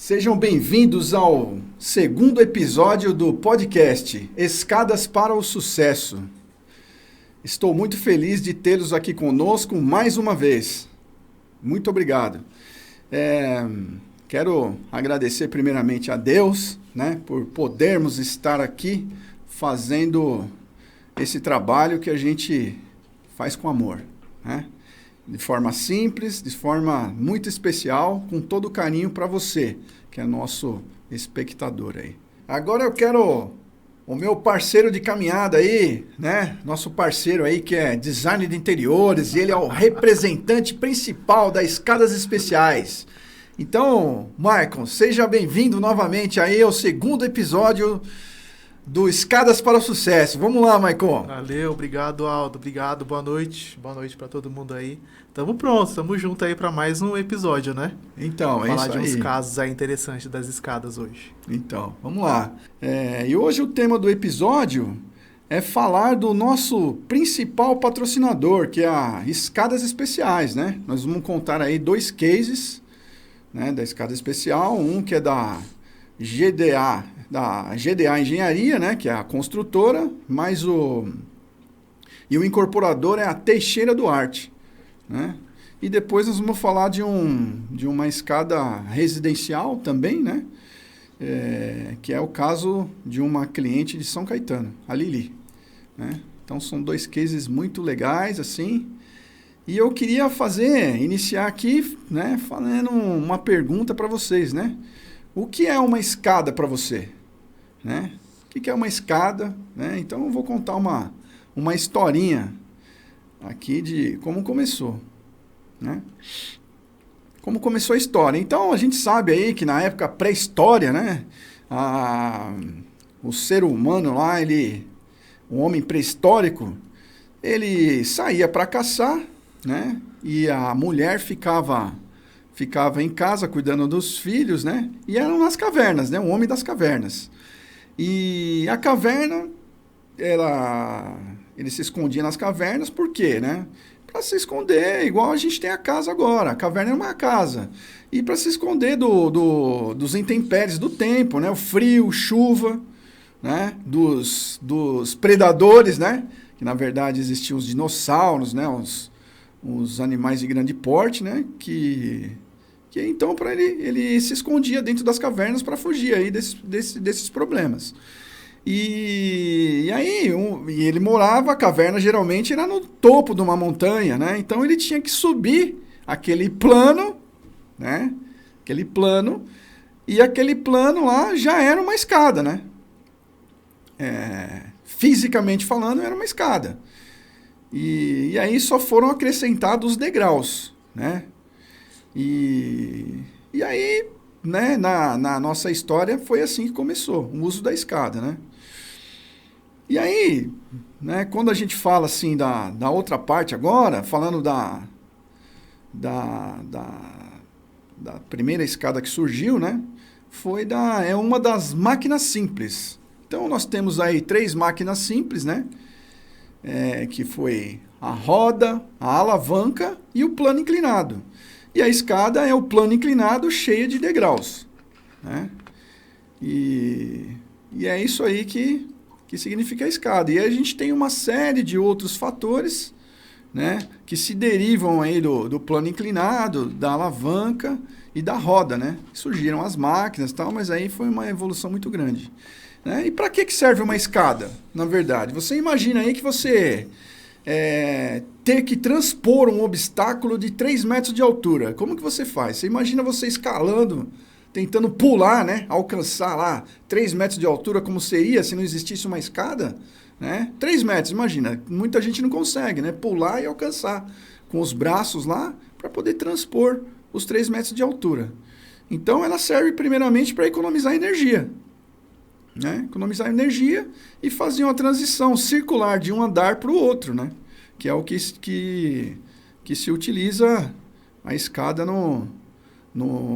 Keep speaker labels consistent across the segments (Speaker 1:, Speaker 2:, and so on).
Speaker 1: Sejam bem-vindos ao segundo episódio do podcast Escadas para o Sucesso. Estou muito feliz de tê-los aqui conosco mais uma vez. Muito obrigado. Quero agradecer primeiramente a Deus, por podermos estar aqui fazendo esse trabalho que a gente faz com amor, de forma simples, de forma muito especial, com todo carinho para você, que é nosso espectador aí. Agora eu quero o meu parceiro de caminhada aí, nosso parceiro aí que é design de interiores, e ele é o representante principal da Escadas Especiais. Então, Maicon, seja bem-vindo novamente aí ao segundo episódio do Escadas para o Sucesso. Vamos lá, Maicon.
Speaker 2: Valeu, obrigado, Aldo. Obrigado, boa noite. Boa noite para todo mundo aí. Tamo pronto, tamo junto aí para mais um episódio, né?
Speaker 1: Então,
Speaker 2: vamos
Speaker 1: é isso aí.
Speaker 2: falar de uns casos aí interessantes das escadas hoje.
Speaker 1: Então, vamos lá. E hoje o tema do episódio é falar do nosso principal patrocinador, que é a Escadas Especiais, Nós vamos contar aí 2 cases, da Escada Especial, um que é da GDA Engenharia, que é a construtora, e o incorporador é a Teixeira Duarte, E depois nós vamos falar de uma escada residencial também, que é o caso de uma cliente de São Caetano, a Lili, Então são 2 cases muito legais, assim. E eu queria iniciar aqui, fazendo uma pergunta para vocês, O que é uma escada para você? O que é uma escada? Então eu vou contar uma historinha aqui de como começou. Como começou a história. Então a gente sabe aí que na época pré-história, o ser humano lá, o homem pré-histórico, ele saía para caçar, e a mulher ficava em casa cuidando dos filhos, E eram nas cavernas, o homem das cavernas. E a caverna, ele se escondia nas cavernas, por quê, Para se esconder, igual a gente tem a casa agora. A caverna é uma casa. E para se esconder dos intempéries do tempo, o frio, chuva, dos predadores, que na verdade existiam os dinossauros, os animais de grande porte, que então para ele se escondia dentro das cavernas para fugir aí desses problemas. E aí ele morava, a caverna geralmente era no topo de uma montanha, Então ele tinha que subir aquele plano, Aquele plano, e aquele plano lá já era uma escada, Fisicamente falando, era uma escada. E aí só foram acrescentados os degraus, E aí, na nossa história, foi assim que começou, o uso da escada, E aí, quando a gente fala assim da outra parte agora, falando da primeira escada que surgiu, é uma das máquinas simples. Então, nós temos aí 3 máquinas simples, que foi a roda, a alavanca e o plano inclinado. E a escada é o plano inclinado cheio de degraus, E é isso aí que significa a escada. E aí a gente tem uma série de outros fatores, que se derivam aí do plano inclinado, da alavanca e da roda, Surgiram as máquinas e tal, mas aí foi uma evolução muito grande. E para que serve uma escada, na verdade? Você imagina aí que você ter que transpor um obstáculo de 3 metros de altura. Como que você faz? Você imagina você escalando, tentando pular, alcançar lá 3 metros de altura, como seria se não existisse uma escada? 3 metros, imagina. Muita gente não consegue, pular e alcançar com os braços lá para poder transpor os 3 metros de altura. Então ela serve primeiramente para economizar energia. Economizar energia e fazer uma transição circular de um andar para o outro, que é o que se utiliza a escada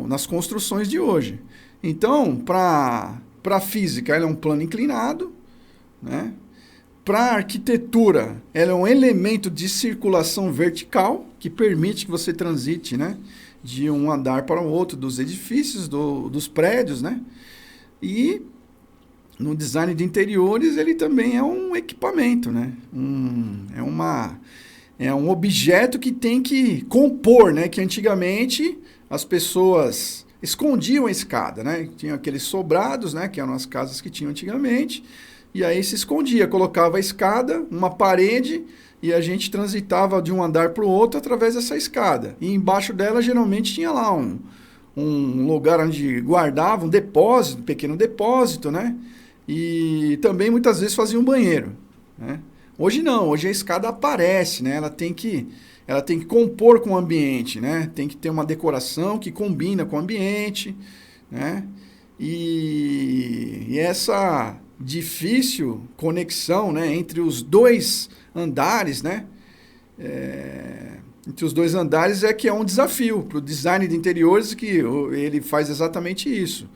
Speaker 1: nas construções de hoje. Então, para a física, ela é um plano inclinado, Para a arquitetura, ela é um elemento de circulação vertical que permite que você transite, de um andar para o outro, dos edifícios, dos prédios, né? E no design de interiores ele também é um equipamento, né? É um objeto que tem que compor, né? Que antigamente as pessoas escondiam a escada, né? Tinha aqueles sobrados, né? Que eram as casas que tinham antigamente. E aí se escondia, colocava a escada, uma parede, e a gente transitava de um andar para o outro através dessa escada. E embaixo dela geralmente tinha lá um lugar onde guardava um depósito, um pequeno depósito, né? E também muitas vezes fazia um banheiro, né? Hoje não, hoje a escada aparece, né? Ela tem que compor com o ambiente, né? Tem que ter uma decoração que combina com o ambiente, né? E essa difícil conexão, né, entre os dois andares, né? Entre os dois andares é que é um desafio para o design de interiores, que ele faz exatamente isso.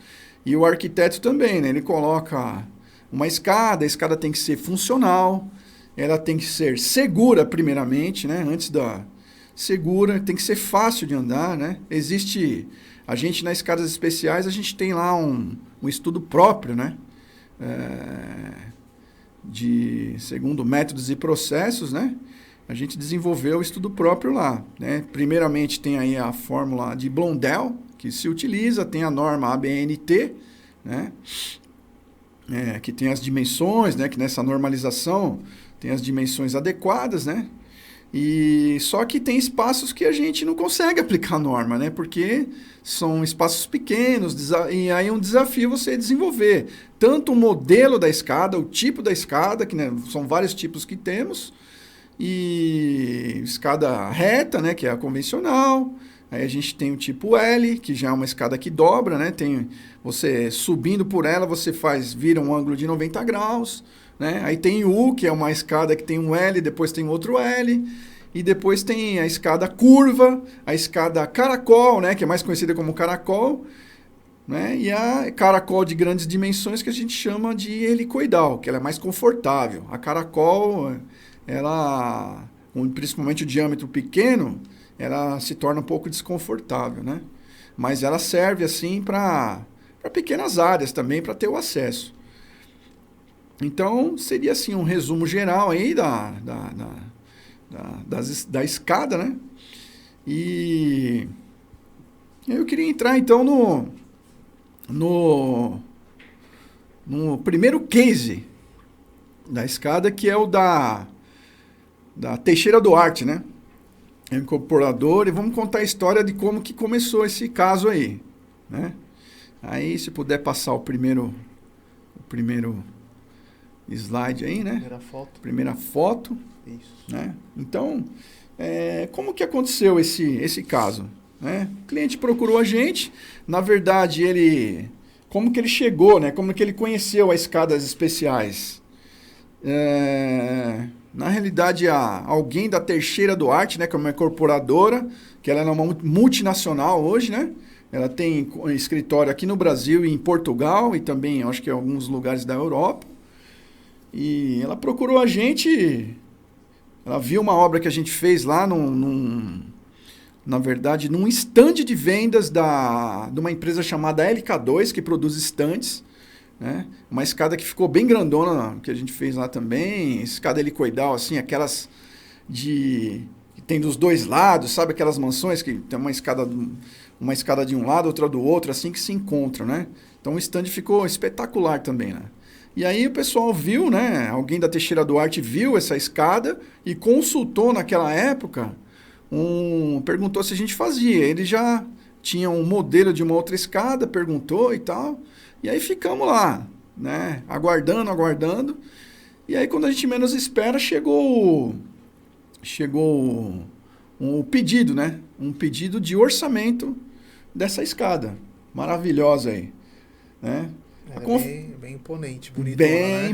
Speaker 1: E o arquiteto também, né? Ele coloca uma escada, a escada tem que ser funcional, ela tem que ser segura primeiramente, né? Segura, tem que ser fácil de andar, né? A gente nas escadas especiais, a gente tem lá um estudo próprio, né? Segundo métodos e processos, né? A gente desenvolveu o estudo próprio lá, né? Primeiramente tem aí a fórmula de Blondel, que se utiliza, tem a norma ABNT, né? Que tem as dimensões, né? Que nessa normalização tem as dimensões adequadas, né? E só que tem espaços que a gente não consegue aplicar a norma, né? Porque são espaços pequenos, e aí é um desafio você desenvolver tanto o modelo da escada, o tipo da escada, que, né, são vários tipos que temos, e escada reta, né, que é a convencional. Aí a gente tem o tipo L, que já é uma escada que dobra, né? Você subindo por ela, vira um ângulo de 90 graus. Né? Aí tem U, que é uma escada que tem um L, depois tem outro L, e depois tem a escada curva, a escada caracol, né? Que é mais conhecida como caracol, né? E a caracol de grandes dimensões, que a gente chama de helicoidal, que ela é mais confortável. A caracol, principalmente o diâmetro pequeno, ela se torna um pouco desconfortável, né? Mas ela serve assim para pequenas áreas também, para ter o acesso. Então, seria assim um resumo geral aí da escada, né? E eu queria entrar então no primeiro case da escada, que é o da Teixeira Duarte, né? É um incorporador, e vamos contar a história de como que começou esse caso aí, né? Aí, se puder passar o primeiro slide aí, né? Primeira foto.
Speaker 2: Isso.
Speaker 1: Né? Então, como que aconteceu esse caso? Né? O cliente procurou a gente, na verdade, como que ele chegou, né? Como que ele conheceu as escadas especiais? Na realidade, alguém da Teixeira Duarte, né? Que é uma incorporadora, que ela é uma multinacional hoje, né? Ela tem escritório aqui no Brasil e em Portugal, e também, acho que em alguns lugares da Europa. E ela procurou a gente, ela viu uma obra que a gente fez lá, na verdade, num stand de vendas de uma empresa chamada LK2, que produz estandes, né? Uma escada que ficou bem grandona, que a gente fez lá também, escada helicoidal, assim, aquelas que tem dos dois lados, sabe aquelas mansões que tem uma escada de um lado, outra do outro, assim que se encontram, né? Então o stand ficou espetacular também, né? E aí o pessoal viu, né? Alguém da Teixeira Duarte viu essa escada e consultou naquela época, perguntou se a gente fazia. Ele já tinha um modelo de uma outra escada, perguntou e tal. E aí ficamos lá, né? Aguardando. E aí quando a gente menos espera, chegou um pedido, né? Um pedido de orçamento dessa escada maravilhosa aí, né?
Speaker 2: Bem imponente, bonitona,
Speaker 1: bem, né?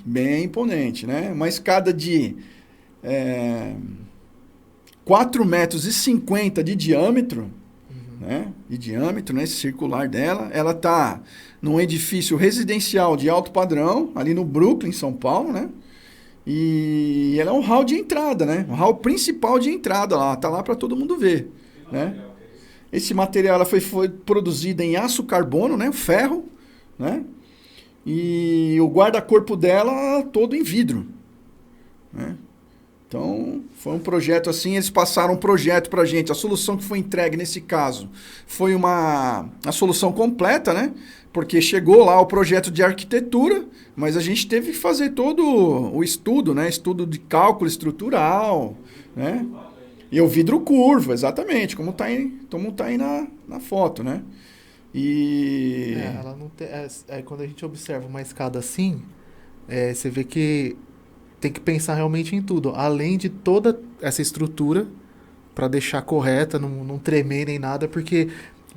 Speaker 1: Bem imponente, né? Uma escada de 4,50 metros de diâmetro, né? De diâmetro, né? Circular dela. Ela está num edifício residencial de alto padrão, ali no Brooklyn, São Paulo, né? E ela é um hall de entrada, né? Um hall principal de entrada lá, tá lá para todo mundo ver, né? Esse material ela foi produzida em aço carbono, né? Ferro, né? E o guarda-corpo dela todo em vidro, né? Então, foi um projeto assim, eles passaram um projeto pra gente. A solução que foi entregue nesse caso foi a solução completa, né? Porque chegou lá o projeto de arquitetura, mas a gente teve que fazer todo o estudo, né? Estudo de cálculo estrutural, né? E o vidro curvo, exatamente, como tá aí na foto, né? E...
Speaker 2: ela não tem, quando a gente observa uma escada assim, você vê que tem que pensar realmente em tudo, além de toda essa estrutura para deixar correta, não tremer nem nada, porque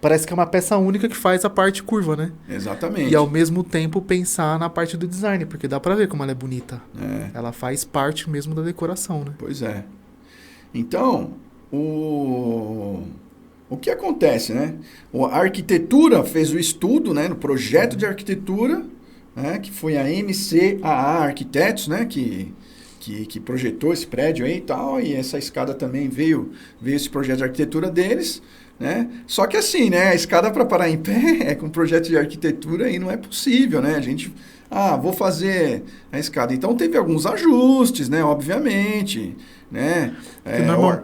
Speaker 2: parece que é uma peça única que faz a parte curva, né?
Speaker 1: Exatamente.
Speaker 2: E ao mesmo tempo pensar na parte do design, porque dá para ver como ela é bonita. Ela faz parte mesmo da decoração, né?
Speaker 1: Pois é. Então, o que acontece, né? A arquitetura fez o estudo, né, no projeto de arquitetura, né, que foi a MCAA Arquitetos, né, que projetou esse prédio aí e tal, e essa escada também veio esse projeto de arquitetura deles, né? Só que assim, né, a escada para parar em pé com projeto de arquitetura aí não é possível, né? A gente, vou fazer a escada. Então teve alguns ajustes, né, obviamente, né?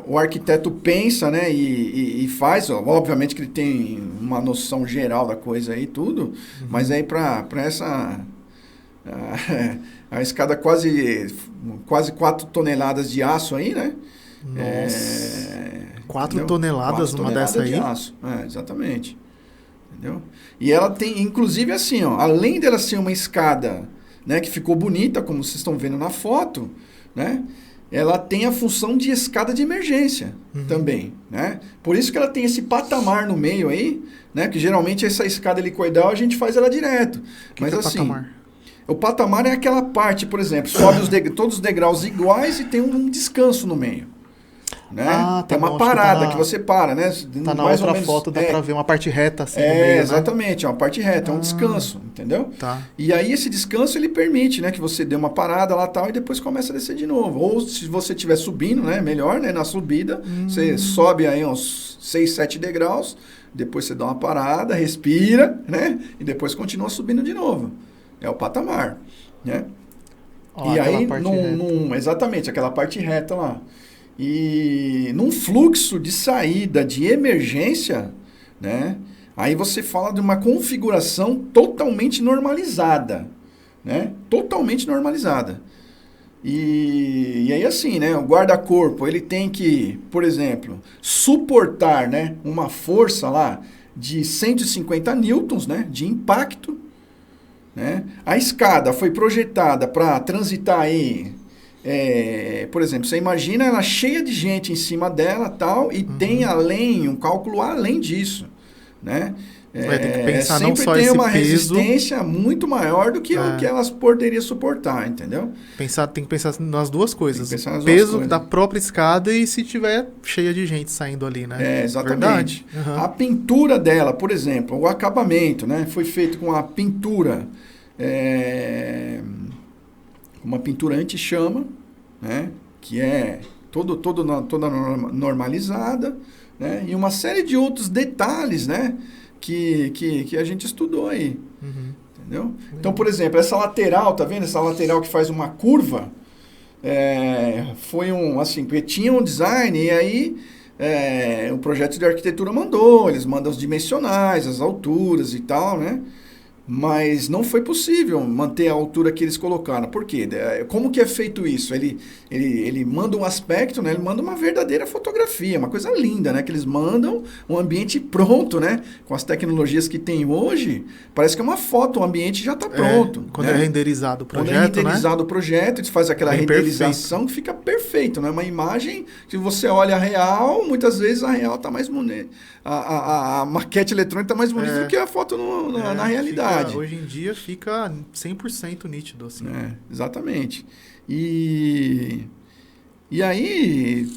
Speaker 1: O arquiteto pensa, né, e faz, obviamente que ele tem uma noção geral da coisa aí e tudo, mas aí para essa a escada quase 4 toneladas de aço aí, né?
Speaker 2: Nossa. 4 toneladas numa dessa aí?
Speaker 1: De aço. Exatamente. Entendeu? E ela tem, inclusive assim, ó, além dela ser uma escada, né, que ficou bonita, como vocês estão vendo na foto, né? Ela tem a função de escada de emergência também, né? Por isso que ela tem esse patamar no meio aí, né? Que geralmente essa escada helicoidal a gente faz ela direto. Mas assim, patamar? O patamar é aquela parte, por exemplo, sobe todos os degraus iguais e tem um descanso no meio. Né? Tem uma parada que você para, né?
Speaker 2: Tá na outra foto, dá pra ver uma parte reta assim no meio,
Speaker 1: exatamente, é uma parte reta, é um descanso, entendeu?
Speaker 2: Tá.
Speaker 1: E aí esse descanso ele permite, né, que você dê uma parada lá tal e depois começa a descer de novo. Ou se você estiver subindo, né, melhor, né, na subida, você sobe aí uns 6, 7 degraus, depois você dá uma parada, respira, né? E depois continua subindo de novo. É o patamar, né? E aí, exatamente, aquela parte reta lá. E num fluxo de saída de emergência, né? Aí você fala de uma configuração totalmente normalizada, né? Totalmente normalizada. E aí assim, né? O guarda-corpo, ele tem que, por exemplo, suportar, né, uma força lá de 150 newtons, né, de impacto, né? A escada foi projetada para transitar aí, por exemplo, você imagina ela cheia de gente em cima dela tal, e tem além, um cálculo além disso, né?
Speaker 2: Tem que pensar não
Speaker 1: sempre
Speaker 2: só
Speaker 1: tem
Speaker 2: esse
Speaker 1: uma
Speaker 2: peso,
Speaker 1: resistência muito maior do que o que elas poderiam suportar, entendeu?
Speaker 2: Tem que pensar nas duas coisas.
Speaker 1: O
Speaker 2: peso da própria escada e se tiver cheia de gente saindo ali, né?
Speaker 1: Exatamente. A pintura dela, por exemplo, o acabamento, né? Foi feito com a pintura... uma pintura anti-chama, né? Que é toda normalizada, né? E uma série de outros detalhes, né? Que a gente estudou aí, entendeu? Então, por exemplo, essa lateral, tá vendo? Essa lateral que faz uma curva, foi assim, porque tinha um design e aí o projeto de arquitetura eles mandam os dimensionais, as alturas e tal, né? Mas não foi possível manter a altura que eles colocaram. Por quê? Como que é feito isso? Ele manda um aspecto, né? Ele manda uma verdadeira fotografia, uma coisa linda, né? Que eles mandam um ambiente pronto, né? Com as tecnologias que tem hoje, parece que é uma foto, o ambiente já está pronto.
Speaker 2: Quando é renderizado o projeto,
Speaker 1: quando é renderizado o projeto, eles fazem aquela renderização
Speaker 2: perfeito.
Speaker 1: Que fica perfeito, né? Uma imagem que você olha a real, muitas vezes a real está mais bonita. A maquete eletrônica está mais bonita do que a foto na realidade.
Speaker 2: Hoje em dia fica 100% nítido, assim.
Speaker 1: Exatamente. E aí,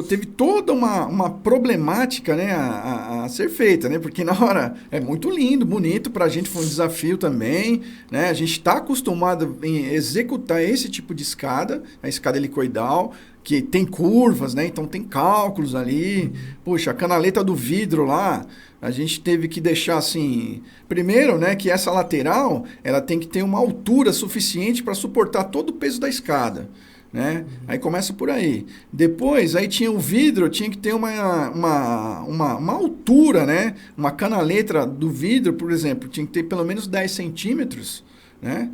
Speaker 1: teve toda uma problemática, né, a ser feita, né? Porque na hora é muito lindo, bonito, para a gente foi um desafio também, né? A gente está acostumado em executar esse tipo de escada, a escada helicoidal, que tem curvas, né? Então tem cálculos ali. Puxa, a canaleta do vidro lá, a gente teve que deixar assim... Primeiro, né, que essa lateral, ela tem que ter uma altura suficiente para suportar todo o peso da escada, né? Aí começa por aí. Depois, aí tinha o vidro, tinha que ter uma altura, né? Uma canaleta do vidro, por exemplo, tinha que ter pelo menos 10 centímetros, né?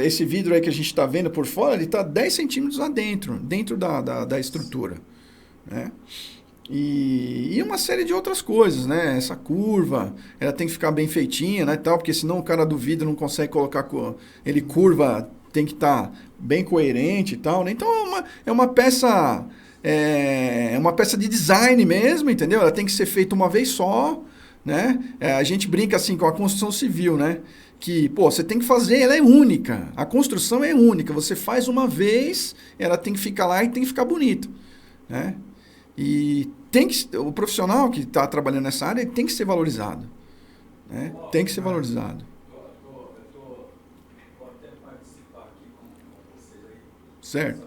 Speaker 1: Esse vidro aí que a gente está vendo por fora, ele está 10 centímetros lá dentro da estrutura, né? E uma série de outras coisas, né? Essa curva, ela tem que ficar bem feitinha, né? Tal, porque senão o cara do vidro não consegue colocar ele curva, tem que estar bem coerente e tal, né? Então é uma peça de design mesmo, entendeu? Ela tem que ser feita uma vez só, né? A gente brinca assim com a construção civil, né? Que, pô, você tem que fazer, ela é única. A construção é única. Você faz uma vez, ela tem que ficar lá e tem que ficar bonito, né? E o profissional que está trabalhando nessa área tem que ser valorizado, né? Tem que ser valorizado.
Speaker 3: Vou até participar aqui com vocês aí.
Speaker 1: Certo.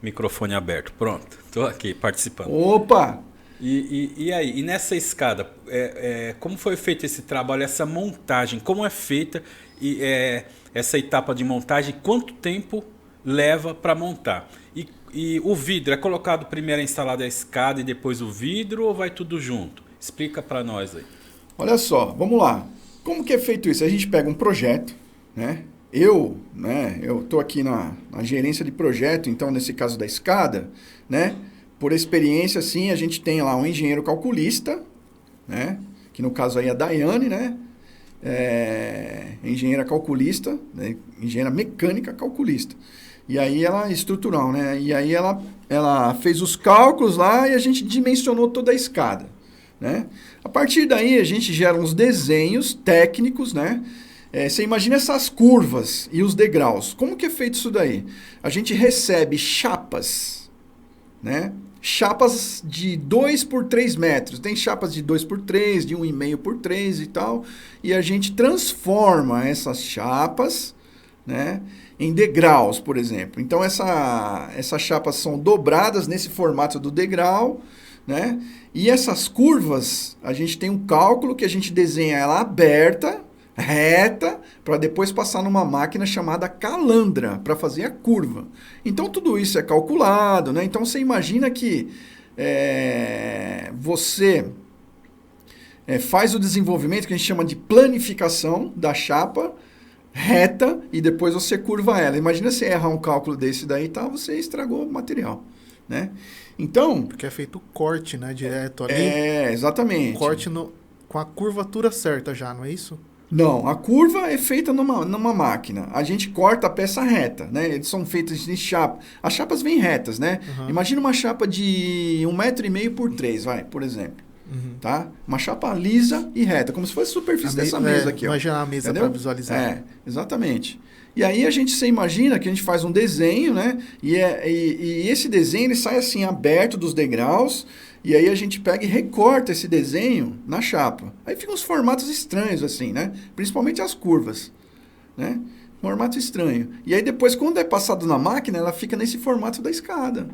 Speaker 3: Microfone aberto. Pronto. Estou aqui participando.
Speaker 1: Opa!
Speaker 3: E aí? E nessa escada, como foi feito esse trabalho, essa montagem? Como é feita essa etapa de montagem? Quanto tempo leva para montar? E o vidro, é colocado primeiro instalada a escada e depois o vidro, ou vai tudo junto? Explica para nós aí.
Speaker 1: Olha só, vamos lá. Como que é feito isso? A gente pega um projeto, né? Eu estou aqui na gerência de projeto, então nesse caso da escada, né? Por experiência, assim, a gente tem lá um engenheiro calculista, né? Que no caso aí é a Daiane, né? Engenheira calculista, né? Engenheira mecânica calculista. E aí ela estrutural, né? E aí ela fez os cálculos lá e a gente dimensionou toda a escada, né? A partir daí a gente gera uns desenhos técnicos, né? Você imagina essas curvas e os degraus. Como que é feito isso daí? A gente recebe chapas, né? Chapas de 2 por 3 metros. Tem chapas de 2 por 3, de 1,5 por 3 e tal. E a gente transforma essas chapas, né, em degraus, por exemplo. Então, essas chapas são dobradas nesse formato do degrau, né? E essas curvas, a gente tem um cálculo que a gente desenha ela aberta, reta, para depois passar numa máquina chamada calandra, para fazer a curva. Então, tudo isso é calculado, né? Então, você imagina que você faz o desenvolvimento que a gente chama de planificação da chapa, reta, e depois você curva ela. Imagina se errar um cálculo desse daí, tá, você estragou o material, né? Então...
Speaker 2: Porque é feito o corte, né, direto ali.
Speaker 1: Exatamente.
Speaker 2: Corte com a curvatura certa já, não é isso?
Speaker 1: Não, a curva é feita numa máquina. A gente corta a peça reta, né? Eles são feitos de chapa. As chapas vêm retas, né? Uhum. Imagina uma chapa de 1,5 m por 3, por exemplo. Uhum. Tá? Uma chapa lisa e reta, como se fosse a superfície dessa mesa aqui.
Speaker 2: Imaginar a mesa para visualizar.
Speaker 1: Exatamente. E aí você imagina que a gente faz um desenho, né? E esse desenho ele sai assim, aberto dos degraus, e aí a gente pega e recorta esse desenho na chapa. Aí ficam uns formatos estranhos, assim, né? Principalmente as curvas, né? Formato estranho. E aí depois, quando é passado na máquina, ela fica nesse formato da escada.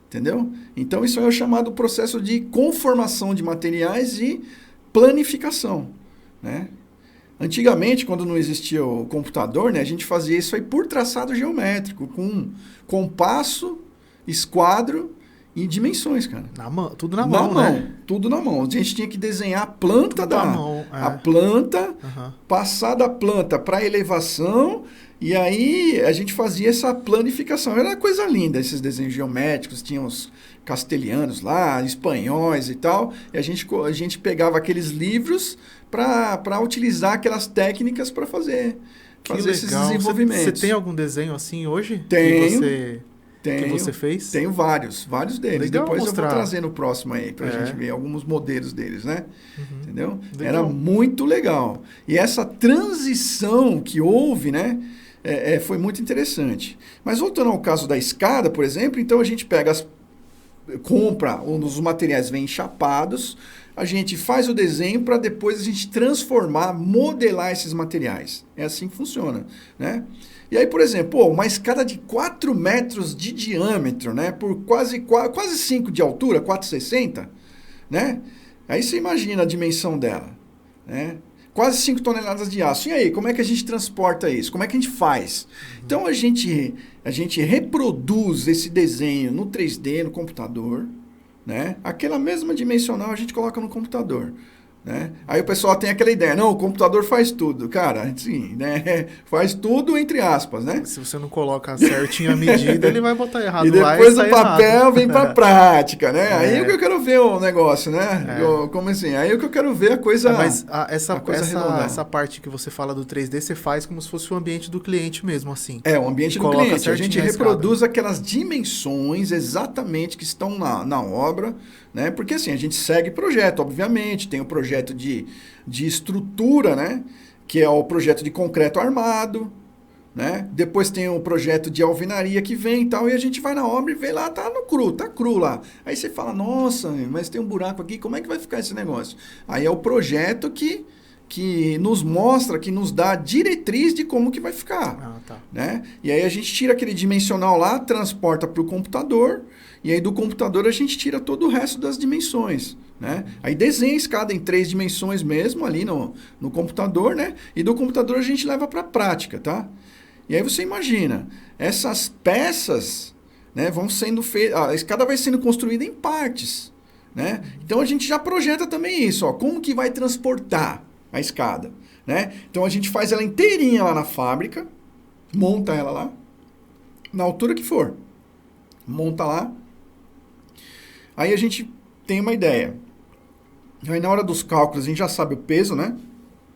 Speaker 1: Entendeu? Então, isso é o chamado processo de conformação de materiais e planificação, né? Antigamente, quando não existia o computador, né, a gente fazia isso aí por traçado geométrico, com compasso, esquadro e dimensões, cara.
Speaker 2: Tudo na mão, né?
Speaker 1: Tudo na mão. A gente tinha que desenhar a planta a planta, passar da planta para a elevação, e aí a gente fazia essa planificação. Era coisa linda, esses desenhos geométricos, tinha os castelhanos lá, espanhóis e tal, e a gente pegava aqueles livros para utilizar aquelas técnicas para fazer esses desenvolvimentos.
Speaker 2: Você tem algum desenho assim hoje?
Speaker 1: Tenho.
Speaker 2: Que você fez?
Speaker 1: Tenho vários deles.
Speaker 2: Legal,
Speaker 1: depois
Speaker 2: mostrar.
Speaker 1: Eu vou trazer no próximo aí, pra gente ver alguns modelos deles, né?
Speaker 2: Uhum.
Speaker 1: Entendeu?
Speaker 2: Legal.
Speaker 1: Era muito legal. E essa transição que houve, né? foi muito interessante. Mas voltando ao caso da escada, por exemplo, então a gente pega compra, os materiais vêm enchapados, a gente faz o desenho para depois a gente transformar, modelar esses materiais. É assim que funciona, né? E aí, por exemplo, uma escada de 4 metros de diâmetro, né? Por quase 5 de altura, 4,60, né? Aí você imagina a dimensão dela, né? Quase 5 toneladas de aço. E aí, como é que a gente transporta isso? Como é que a gente faz? Então, a gente reproduz esse desenho no 3D, no computador, né? Aquela mesma dimensional a gente coloca no computador, né? Aí o pessoal tem aquela ideia, não, o computador faz tudo. Cara, sim, né? Faz tudo entre aspas, né?
Speaker 2: Se você não coloca certinho a medida, ele vai botar errado
Speaker 1: e
Speaker 2: lá
Speaker 1: depois
Speaker 2: e
Speaker 1: o papel
Speaker 2: errado.
Speaker 1: vem para prática, né? Aí o que eu quero ver o negócio, né? Como assim? Aí o que eu quero ver a coisa...
Speaker 2: Mas
Speaker 1: arredondada.
Speaker 2: essa parte que você fala do 3D, você faz como se fosse o ambiente do cliente mesmo, assim.
Speaker 1: O ambiente do cliente. A gente reproduz aquelas dimensões exatamente que estão na obra, né? Porque assim, a gente segue projeto, obviamente. Tem o projeto de estrutura, né? Que é o projeto de concreto armado, né? Depois tem o projeto de alvenaria que vem e tal, e a gente vai na obra e vê lá, tá cru lá. Aí você fala, nossa, mas tem um buraco aqui, como é que vai ficar esse negócio? Aí é o projeto que nos mostra, que nos dá a diretriz de como que vai ficar.
Speaker 2: Tá.
Speaker 1: Né? E aí a gente tira aquele dimensional lá, transporta para o computador, e aí do computador a gente tira todo o resto das dimensões. Né? Aí desenha a escada em 3 dimensões mesmo, ali no computador, né? E do computador a gente leva para a prática, tá? E aí você imagina, essas peças, né, vão sendo feitas, a escada vai sendo construída em partes, né? Então a gente já projeta também isso, ó, como que vai transportar a escada, né? Então a gente faz ela inteirinha lá na fábrica, monta ela lá, na altura que for, monta lá, aí a gente tem uma ideia. Aí na hora dos cálculos a gente já sabe o peso, né,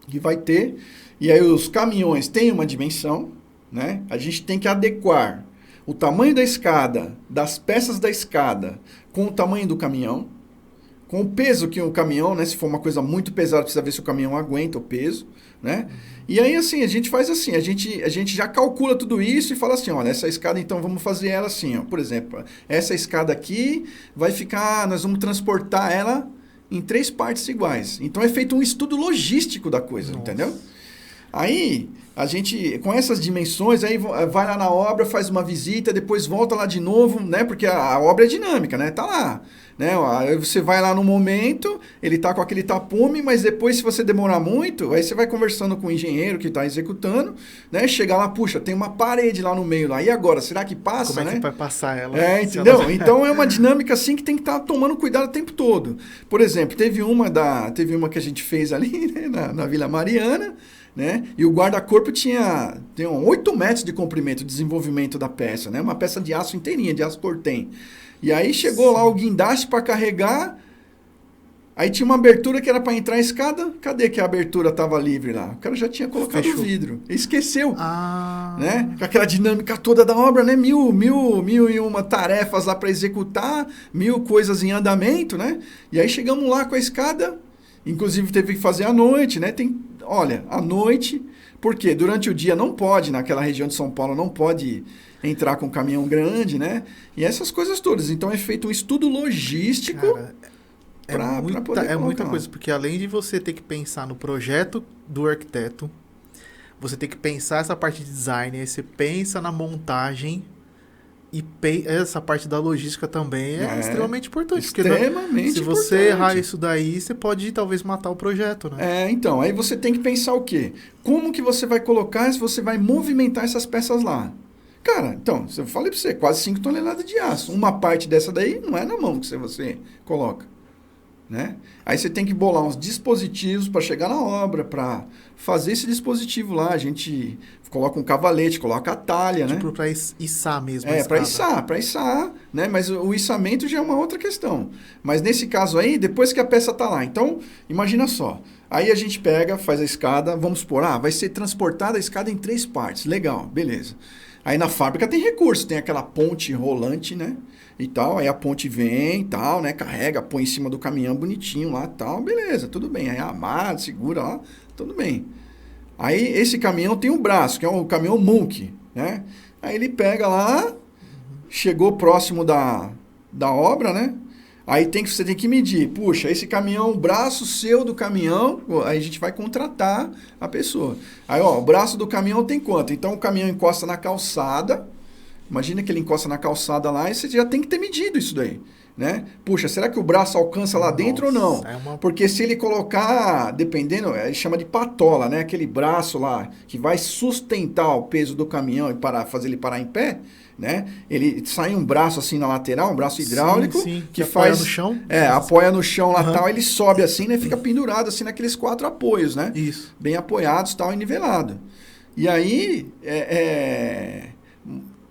Speaker 1: que vai ter, e aí os caminhões têm uma dimensão, né? A gente tem que adequar o tamanho da escada, das peças da escada, com o tamanho do caminhão, com o peso que o caminhão, né? Se for uma coisa muito pesada, precisa ver se o caminhão aguenta o peso, né? E aí, assim, a gente faz assim, a gente já calcula tudo isso e fala assim, olha, essa escada, então, vamos fazer ela assim, ó. Por exemplo, essa escada aqui vai ficar, nós vamos transportar ela em 3 partes iguais. Então, é feito um estudo logístico da coisa, entendeu? Aí, a gente, com essas dimensões, aí vai lá na obra, faz uma visita, depois volta lá de novo, né? Porque a obra é dinâmica, né? Tá lá, né? Aí você vai lá no momento, ele tá com aquele tapume, mas depois, se você demorar muito, aí você vai conversando com o engenheiro que tá executando, né? Chega lá, puxa, tem uma parede lá no meio lá. E agora, será que passa,
Speaker 2: Como
Speaker 1: né?
Speaker 2: é que vai passar ela?
Speaker 1: Entendeu? Então, é uma dinâmica assim que tem que estar tomando cuidado o tempo todo. Por exemplo, teve uma que a gente fez ali, né? na Vila Mariana, né? E o guarda-corpo tem 8 metros de comprimento, de desenvolvimento da peça, né? Uma peça de aço inteirinha, de aço cortem. E aí chegou lá o guindaste para carregar, aí tinha uma abertura que era para entrar a escada, cadê que a abertura estava livre lá? O cara já tinha colocado o vidro, esqueceu, né? Com aquela dinâmica toda da obra, né? Mil e uma tarefas lá para executar, 1000 coisas em andamento, né? E aí chegamos lá com a escada, inclusive teve que fazer à noite, né? Olha, à noite, porque durante o dia não pode, naquela região de São Paulo, não pode entrar com um caminhão grande, né? E essas coisas todas. Então é feito um estudo logístico para poder
Speaker 2: É muita
Speaker 1: lá.
Speaker 2: coisa, porque além de você ter que pensar no projeto do arquiteto, você tem que pensar essa parte de design, aí você pensa na montagem e essa parte da logística também é extremamente importante.
Speaker 1: Extremamente
Speaker 2: se você errar isso daí, você pode talvez matar o projeto, né?
Speaker 1: Então, aí você tem que pensar o quê? Como que você vai colocar, se você vai movimentar essas peças lá? Cara, então, eu falei para você, quase 5 toneladas de aço. Uma parte dessa daí não é na mão que você coloca, né? Aí você tem que bolar uns dispositivos para chegar na obra, para fazer esse dispositivo lá. A gente coloca um cavalete, coloca a talha, né?
Speaker 2: Tipo, para içar mesmo.
Speaker 1: Para içar, né? Mas o içamento já é uma outra questão. Mas nesse caso aí, depois que a peça tá lá. Então, imagina só. Aí a gente pega, faz a escada, vamos supor, vai ser transportada a escada em 3 partes. Legal, beleza. Aí na fábrica tem recurso, tem aquela ponte rolante, né? E tal, aí a ponte vem e tal, né? Carrega, põe em cima do caminhão bonitinho lá e tal, beleza, tudo bem. Aí amarra, segura lá, tudo bem. Aí esse caminhão tem um braço, que é um caminhão Munk, né? Aí ele pega lá, chegou próximo da obra, né? Aí você tem que medir. Puxa, esse caminhão, o braço seu do caminhão, aí a gente vai contratar a pessoa. Aí, ó, o braço do caminhão tem quanto? Então o caminhão encosta na calçada. Imagina que ele encosta na calçada lá e você já tem que ter medido isso daí, né? Puxa, será que o braço alcança lá dentro ou não? Porque se ele colocar, dependendo, ele chama de patola, né? Aquele braço lá que vai sustentar o peso do caminhão e fazer ele parar em pé, né? Ele sai um braço assim na lateral, um braço hidráulico, que faz...
Speaker 2: apoia no chão.
Speaker 1: Apoia no chão lá tal, ele sobe assim, né? Fica pendurado assim naqueles 4 apoios, né?
Speaker 2: Isso.
Speaker 1: Bem apoiados tal e nivelado. E aí,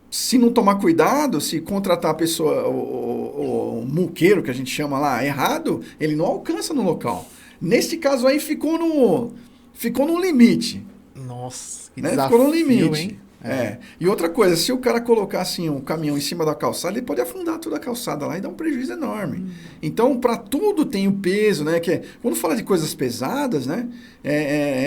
Speaker 1: se não tomar cuidado, se contratar a pessoa, o muqueiro, que a gente chama lá, errado, ele não alcança no local. Nesse caso aí, ficou no limite.
Speaker 2: Nossa, que
Speaker 1: né?
Speaker 2: desafio,
Speaker 1: Ficou no limite.
Speaker 2: hein?
Speaker 1: E outra coisa, se o cara colocar assim um caminhão em cima da calçada, ele pode afundar toda a calçada lá e dar um prejuízo enorme. Então, para tudo tem o peso, né? Quando fala de coisas pesadas, né?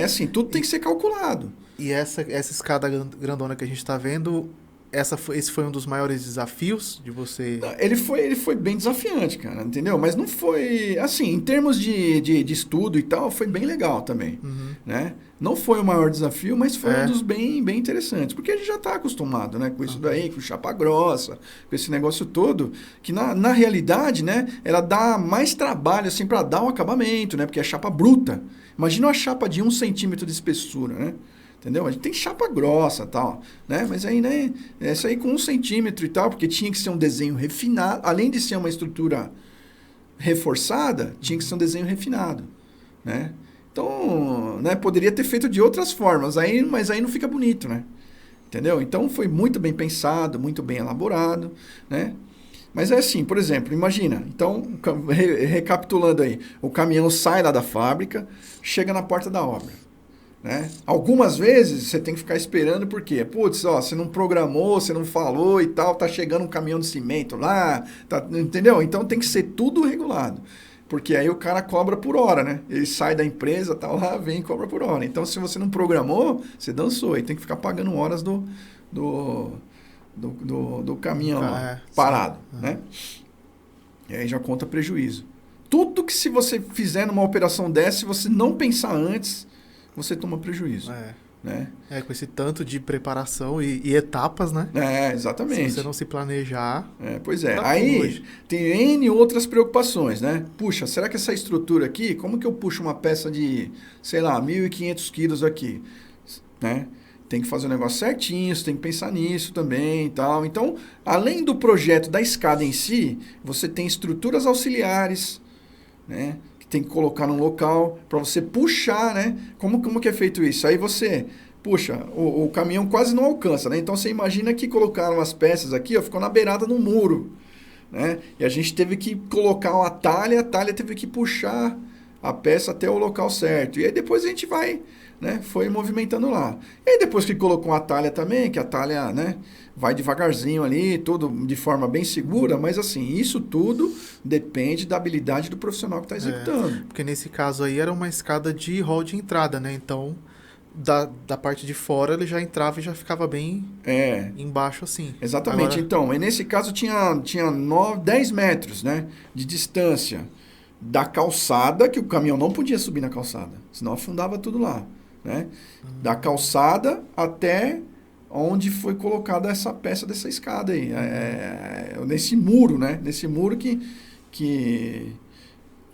Speaker 1: Assim, tudo tem que ser calculado.
Speaker 2: E essa escada grandona que a gente está vendo, esse foi um dos maiores desafios de você...
Speaker 1: Ele foi bem desafiante, cara, entendeu? Mas não foi... Assim, em termos de estudo e tal, foi bem legal também, né? Não foi o maior desafio, mas foi um dos bem interessantes. Porque a gente já está acostumado, né? Com isso daí, com chapa grossa, com esse negócio todo, que na realidade, né? Ela dá mais trabalho, assim, para dar um acabamento, né? Porque é chapa bruta. Imagina uma chapa de 1 centímetro de espessura, né? Entendeu? A gente tem chapa grossa e tal, né? Mas aí, né? Essa aí com 1 centímetro e tal, porque tinha que ser um desenho refinado. Além de ser uma estrutura reforçada, tinha que ser um desenho refinado, né? Então, né? Poderia ter feito de outras formas, mas aí não fica bonito, né? Entendeu? Então, foi muito bem pensado, muito bem elaborado, né? Mas é assim, por exemplo, imagina. Então, recapitulando aí. O caminhão sai lá da fábrica, chega na porta da obra. Né? Algumas vezes você tem que ficar esperando porque, putz, ó, você não programou, você não falou e tal, tá chegando um caminhão de cimento lá, entendeu? Então tem que ser tudo regulado, porque aí o cara cobra por hora, né? Ele sai da empresa, tal, lá, vem e cobra por hora. Então se você não programou, você dançou, e tem que ficar pagando horas do caminhão parado, né? E aí já conta prejuízo. Tudo que se você fizer numa operação dessa, se você não pensar antes, você toma prejuízo. Né?
Speaker 2: Com esse tanto de preparação e etapas, né?
Speaker 1: Exatamente.
Speaker 2: Se você não se planejar...
Speaker 1: Pois é. Aí tem N outras preocupações, né? Puxa, será que essa estrutura aqui, como que eu puxo uma peça de, sei lá, 1.500 quilos aqui? Né? Tem que fazer o negócio certinho, você tem que pensar nisso também e tal. Então, além do projeto da escada em si, você tem estruturas auxiliares, né? Tem que colocar num local para você puxar, né? Como que é feito isso? Aí você, puxa, o caminhão quase não alcança, né? Então você imagina que colocaram as peças aqui, ó, ficou na beirada do muro, né? E a gente teve que colocar uma talha, a talha teve que puxar a peça até o local certo. E aí depois a gente foi movimentando lá. E aí depois que colocou a talha também, que a talha, né, vai devagarzinho ali, tudo de forma bem segura, mas assim, isso tudo depende da habilidade do profissional que está executando.
Speaker 2: Porque nesse caso aí era uma escada de hall de entrada, né? Então, da parte de fora ele já entrava e já ficava bem embaixo assim.
Speaker 1: Exatamente. Agora... Então, e nesse caso tinha 10 metros, né, de distância da calçada, que o caminhão não podia subir na calçada, senão afundava tudo lá, né? Da calçada até onde foi colocada essa peça dessa escada aí, nesse muro, né? Nesse muro que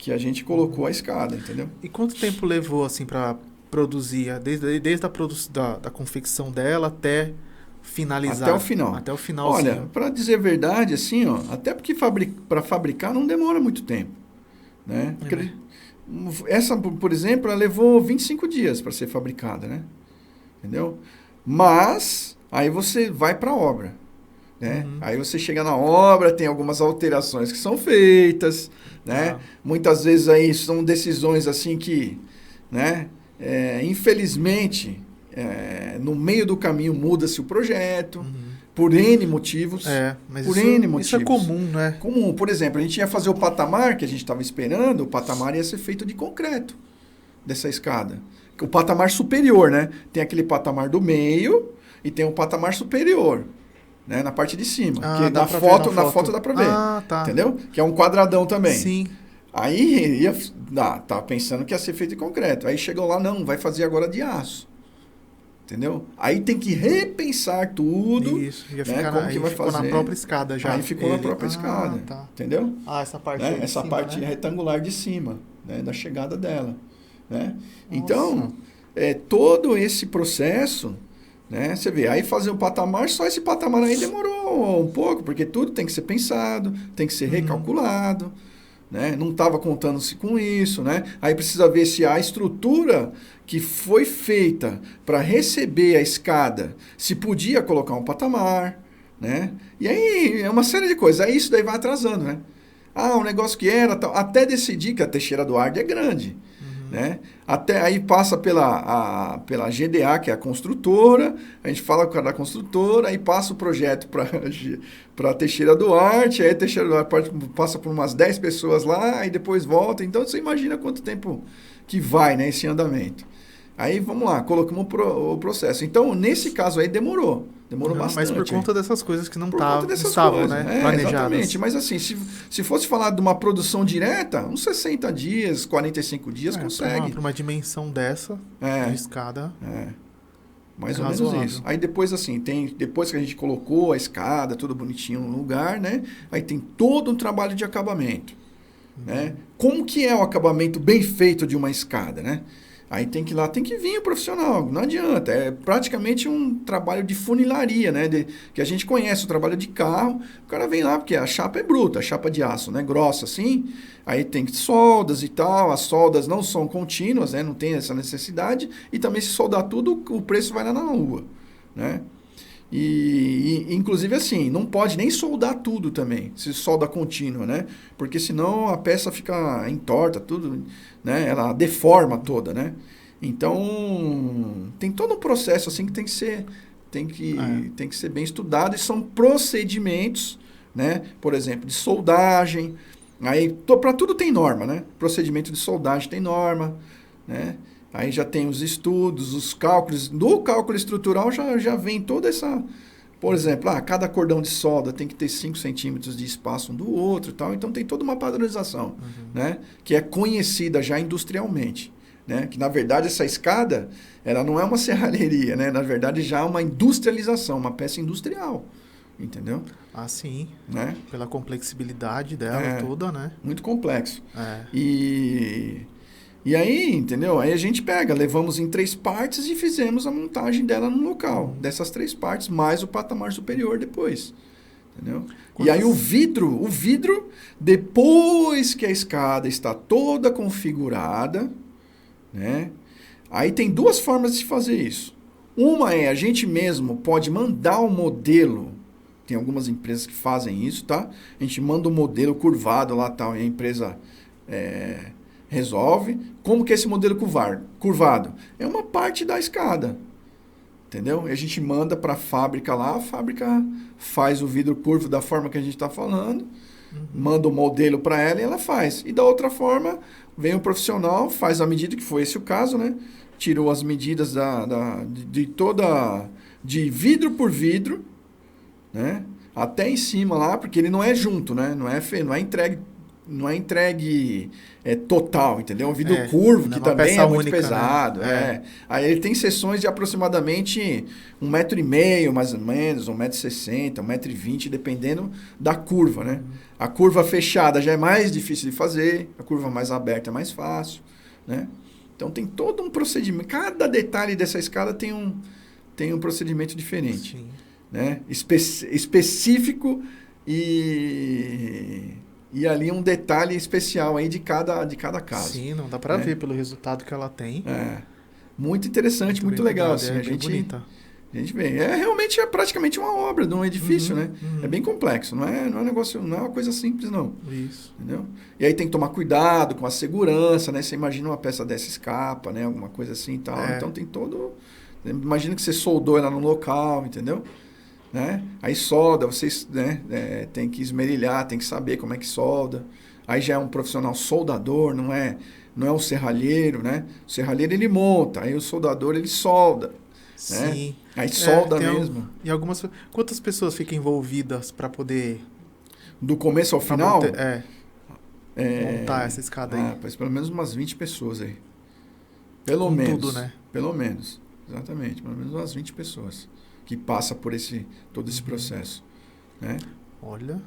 Speaker 1: a gente colocou a escada, entendeu?
Speaker 2: E quanto tempo levou assim para produzir, desde a confecção dela até finalizar?
Speaker 1: Até o final.
Speaker 2: Até o final.
Speaker 1: Olha, para dizer a verdade, assim, ó, até porque para fabricar não demora muito tempo, né? Porque essa, por exemplo, ela levou 25 dias para ser fabricada, né? Entendeu? Mas aí você vai para a obra, né? Aí você chega na obra, tem algumas alterações que são feitas, né? Muitas vezes aí são decisões assim que, né? Infelizmente, no meio do caminho muda-se o projeto, por N motivos.
Speaker 2: Mas
Speaker 1: por N motivos.
Speaker 2: Isso é comum, né?
Speaker 1: Comum. Por exemplo, a gente ia fazer o patamar que a gente estava esperando, o patamar ia ser feito de concreto, dessa escada. O patamar superior, né? Tem aquele patamar do meio e tem um patamar superior, né? Na parte de cima.
Speaker 2: Ah,
Speaker 1: que
Speaker 2: dá
Speaker 1: na
Speaker 2: pra
Speaker 1: foto,
Speaker 2: ver na
Speaker 1: na foto dá pra ver.
Speaker 2: Ah, tá.
Speaker 1: Entendeu? Que é um quadradão também.
Speaker 2: Sim.
Speaker 1: Aí tava pensando que ia ser feito de concreto. Aí chegou lá, não, vai fazer agora de aço. Entendeu? Aí tem que repensar tudo.
Speaker 2: Isso, ia
Speaker 1: né?
Speaker 2: ficar
Speaker 1: Como que vai
Speaker 2: ficou
Speaker 1: fazer.
Speaker 2: na própria escada já.
Speaker 1: Aí ficou na própria escada.
Speaker 2: Tá.
Speaker 1: Entendeu?
Speaker 2: Ah, essa parte
Speaker 1: Né?
Speaker 2: aí de
Speaker 1: Essa
Speaker 2: cima,
Speaker 1: parte
Speaker 2: né?
Speaker 1: retangular de cima, né? Da chegada dela. Né?
Speaker 2: Nossa.
Speaker 1: Então, todo esse processo, né? Você vê, aí fazer um patamar, só esse patamar aí demorou um pouco, porque tudo tem que ser pensado, tem que ser recalculado. Né? Não estava contando-se com isso, né? Aí precisa ver se a estrutura que foi feita para receber a escada, se podia colocar um patamar, né? E aí é uma série de coisas. Aí isso daí vai atrasando, né? Um negócio que era tal, até decidir que a Teixeira do Arde é grande, né? Até aí passa pela GDA, que é a construtora, a gente fala com a construtora, aí passa o projeto para Teixeira do Arte, aí a Teixeira do Arte passa por umas 10 pessoas lá, e depois volta. Então você imagina quanto tempo que vai, né, esse andamento. Aí vamos lá, colocamos o processo. Então, nesse caso aí demorou bastante.
Speaker 2: Mas por conta dessas coisas que não
Speaker 1: Por conta dessas
Speaker 2: estavam,
Speaker 1: coisas,
Speaker 2: né, planejadas.
Speaker 1: Exatamente, mas assim, se fosse falar de uma produção direta, uns 60 dias, 45 dias consegue.
Speaker 2: Para uma dimensão dessa, de escada.
Speaker 1: Mais ou
Speaker 2: razoável.
Speaker 1: menos isso. Aí depois, assim, depois que a gente colocou a escada, tudo bonitinho no lugar, né? Aí tem todo um trabalho de acabamento. Né? Como que é o acabamento bem feito de uma escada, né? Aí tem que vir o profissional, não adianta. É praticamente um trabalho de funilaria, né? Que a gente conhece, o trabalho de carro. O cara vem lá, porque a chapa é bruta, a chapa de aço, né? Grossa assim. Aí tem soldas e tal. As soldas não são contínuas, né? Não tem essa necessidade. E também se soldar tudo, o preço vai lá na rua, né? E inclusive assim, não pode nem soldar tudo também, se solda contínua, né? Porque senão a peça fica entorta, tudo, né? Ela deforma toda, né? Então, tem todo um processo assim que tem que ser bem estudado, e são procedimentos, né? Por exemplo, de soldagem. Aí, para tudo tem norma, né? Procedimento de soldagem tem norma, né? Aí já tem os estudos, os cálculos. Do cálculo estrutural já vem toda essa... Por exemplo, cada cordão de solda tem que ter 5 centímetros de espaço um do outro e tal. Então tem toda uma padronização, né? Que é conhecida já industrialmente. Né? Que, na verdade, essa escada ela não é uma serralheria, né? Na verdade, já é uma industrialização, uma peça industrial. Entendeu?
Speaker 2: Ah, sim.
Speaker 1: Né?
Speaker 2: Pela complexibilidade dela toda, né?
Speaker 1: Muito complexo. E aí, entendeu? Aí a gente levamos em 3 partes e fizemos a montagem dela no local. Dessas 3 partes, mais o patamar superior depois. Entendeu? E aí o vidro, depois que a escada está toda configurada, né? Aí tem 2 formas de fazer isso. Uma é, a gente mesmo pode mandar o modelo. Tem algumas empresas que fazem isso, tá? A gente manda o modelo curvado lá, tal, e a empresa... resolve. Como que é esse modelo curvado? É uma parte da escada. Entendeu? E a gente manda para a fábrica lá, a fábrica faz o vidro curvo da forma que a gente está falando, manda o modelo para ela e ela faz. E da outra forma, vem o profissional, faz a medida, que foi esse o caso, né? Tirou as medidas de vidro por vidro, né? Até em cima lá, porque ele não é junto, né? Não é entregue total, entendeu? Um vidro curvo, que também é muito pesado. Né? Aí ele tem seções de aproximadamente 1,5 m, mais ou menos, 1,60 m, 1,20 m, dependendo da curva, né? A curva fechada já é mais difícil de fazer, a curva mais aberta é mais fácil, né? Então tem todo um procedimento. Cada detalhe dessa escada tem um procedimento diferente. Sim. Né? Específico e ali um detalhe especial aí de cada caso.
Speaker 2: Sim, não dá para ver pelo resultado que ela tem.
Speaker 1: Muito interessante, muito legal. Assim, a gente vê. Realmente é praticamente uma obra de um edifício, né? É bem complexo, não é um negócio, não é uma coisa simples, não.
Speaker 2: Isso.
Speaker 1: Entendeu? E aí tem que tomar cuidado com a segurança, né? Você imagina uma peça dessa escapa, né? Alguma coisa assim e tal. Então tem todo... Imagina que você soldou ela no local, entendeu? Né? Aí solda, vocês, né, tem que esmerilhar, tem que saber como é que solda. Aí já é um profissional soldador, não não é o serralheiro, né? O serralheiro ele monta, aí o soldador ele solda, né?
Speaker 2: Sim.
Speaker 1: Aí solda
Speaker 2: tem
Speaker 1: mesmo.
Speaker 2: E algumas... Quantas pessoas ficam envolvidas para poder...
Speaker 1: Do começo ao
Speaker 2: pra
Speaker 1: final,
Speaker 2: montar essa escada aí?
Speaker 1: Pois pelo menos umas 20 pessoas aí. Pelo
Speaker 2: Com
Speaker 1: menos.
Speaker 2: tudo, né?
Speaker 1: Pelo menos. Exatamente. Pelo menos umas 20 pessoas que passa por todo esse processo, né?
Speaker 2: Olha...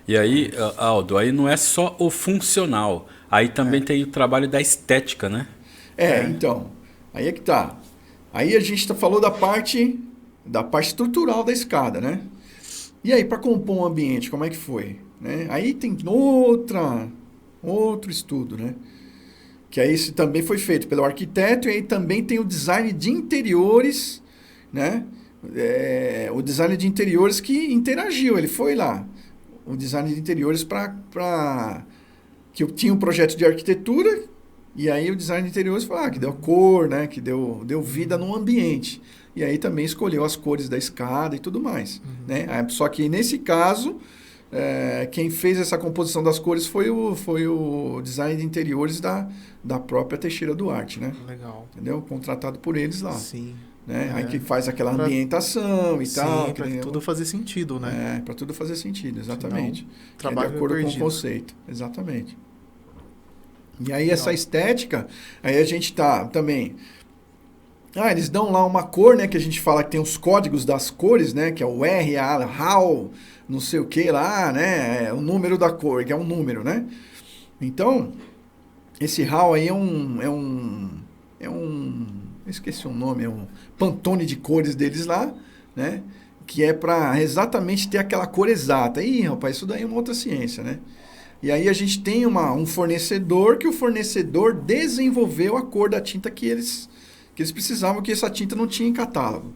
Speaker 3: E aí, Aldo, aí não é só o funcional. Aí também tem o trabalho da estética, né?
Speaker 1: Então. Aí é que tá. Aí a gente falou da parte estrutural da escada, né? E aí, para compor um ambiente, como é que foi? Né? Aí tem outro estudo, né? Que aí esse também foi feito pelo arquiteto, e aí também tem o design de interiores, né? O design de interiores que interagiu, ele foi lá. O design de interiores que eu tinha um projeto de arquitetura, e aí o design de interiores foi que deu cor, né? Que deu vida no ambiente. E aí também escolheu as cores da escada e tudo mais. Né? Só que nesse caso, quem fez essa composição das cores foi o design de interiores da própria Teixeira Duarte, né?
Speaker 2: Legal.
Speaker 1: Entendeu? Contratado por eles lá.
Speaker 2: Sim.
Speaker 1: Né? Aí que faz aquela ambientação e tal.
Speaker 2: Para tudo fazer sentido, né?
Speaker 1: Para tudo fazer sentido, exatamente.
Speaker 2: Senão, trabalho
Speaker 1: de acordo com o
Speaker 2: perdido.
Speaker 1: conceito, exatamente. E aí essa estética, aí a gente tá também... eles dão lá uma cor, né? Que a gente fala que tem os códigos das cores, né? Que é o R, A, HAL, não sei o que lá, né? O número da cor, que é um número, né? Então, esse HAL aí é um esqueci o nome, é um Pantone de cores deles lá, né? Que é para exatamente ter aquela cor exata. Ih, rapaz, isso daí é uma outra ciência, né? E aí a gente tem um fornecedor que o fornecedor desenvolveu a cor da tinta que eles precisavam, que essa tinta não tinha em catálogo,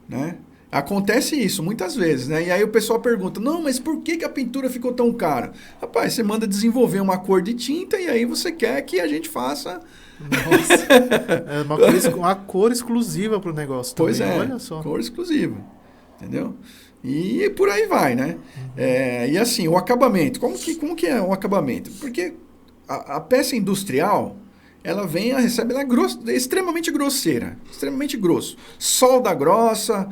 Speaker 1: né? Acontece isso muitas vezes, né? E aí o pessoal pergunta, não, mas por que a pintura ficou tão cara? Rapaz, você manda desenvolver uma cor de tinta e aí você quer que a gente faça...
Speaker 2: Nossa, é uma cor exclusiva para o negócio também,
Speaker 1: pois é,
Speaker 2: olha só.
Speaker 1: Cor exclusiva, entendeu? E por aí vai, né? E assim, o acabamento, como que é o acabamento? Porque a peça industrial, ela recebe ela extremamente grosseira, extremamente grosso. Solda grossa,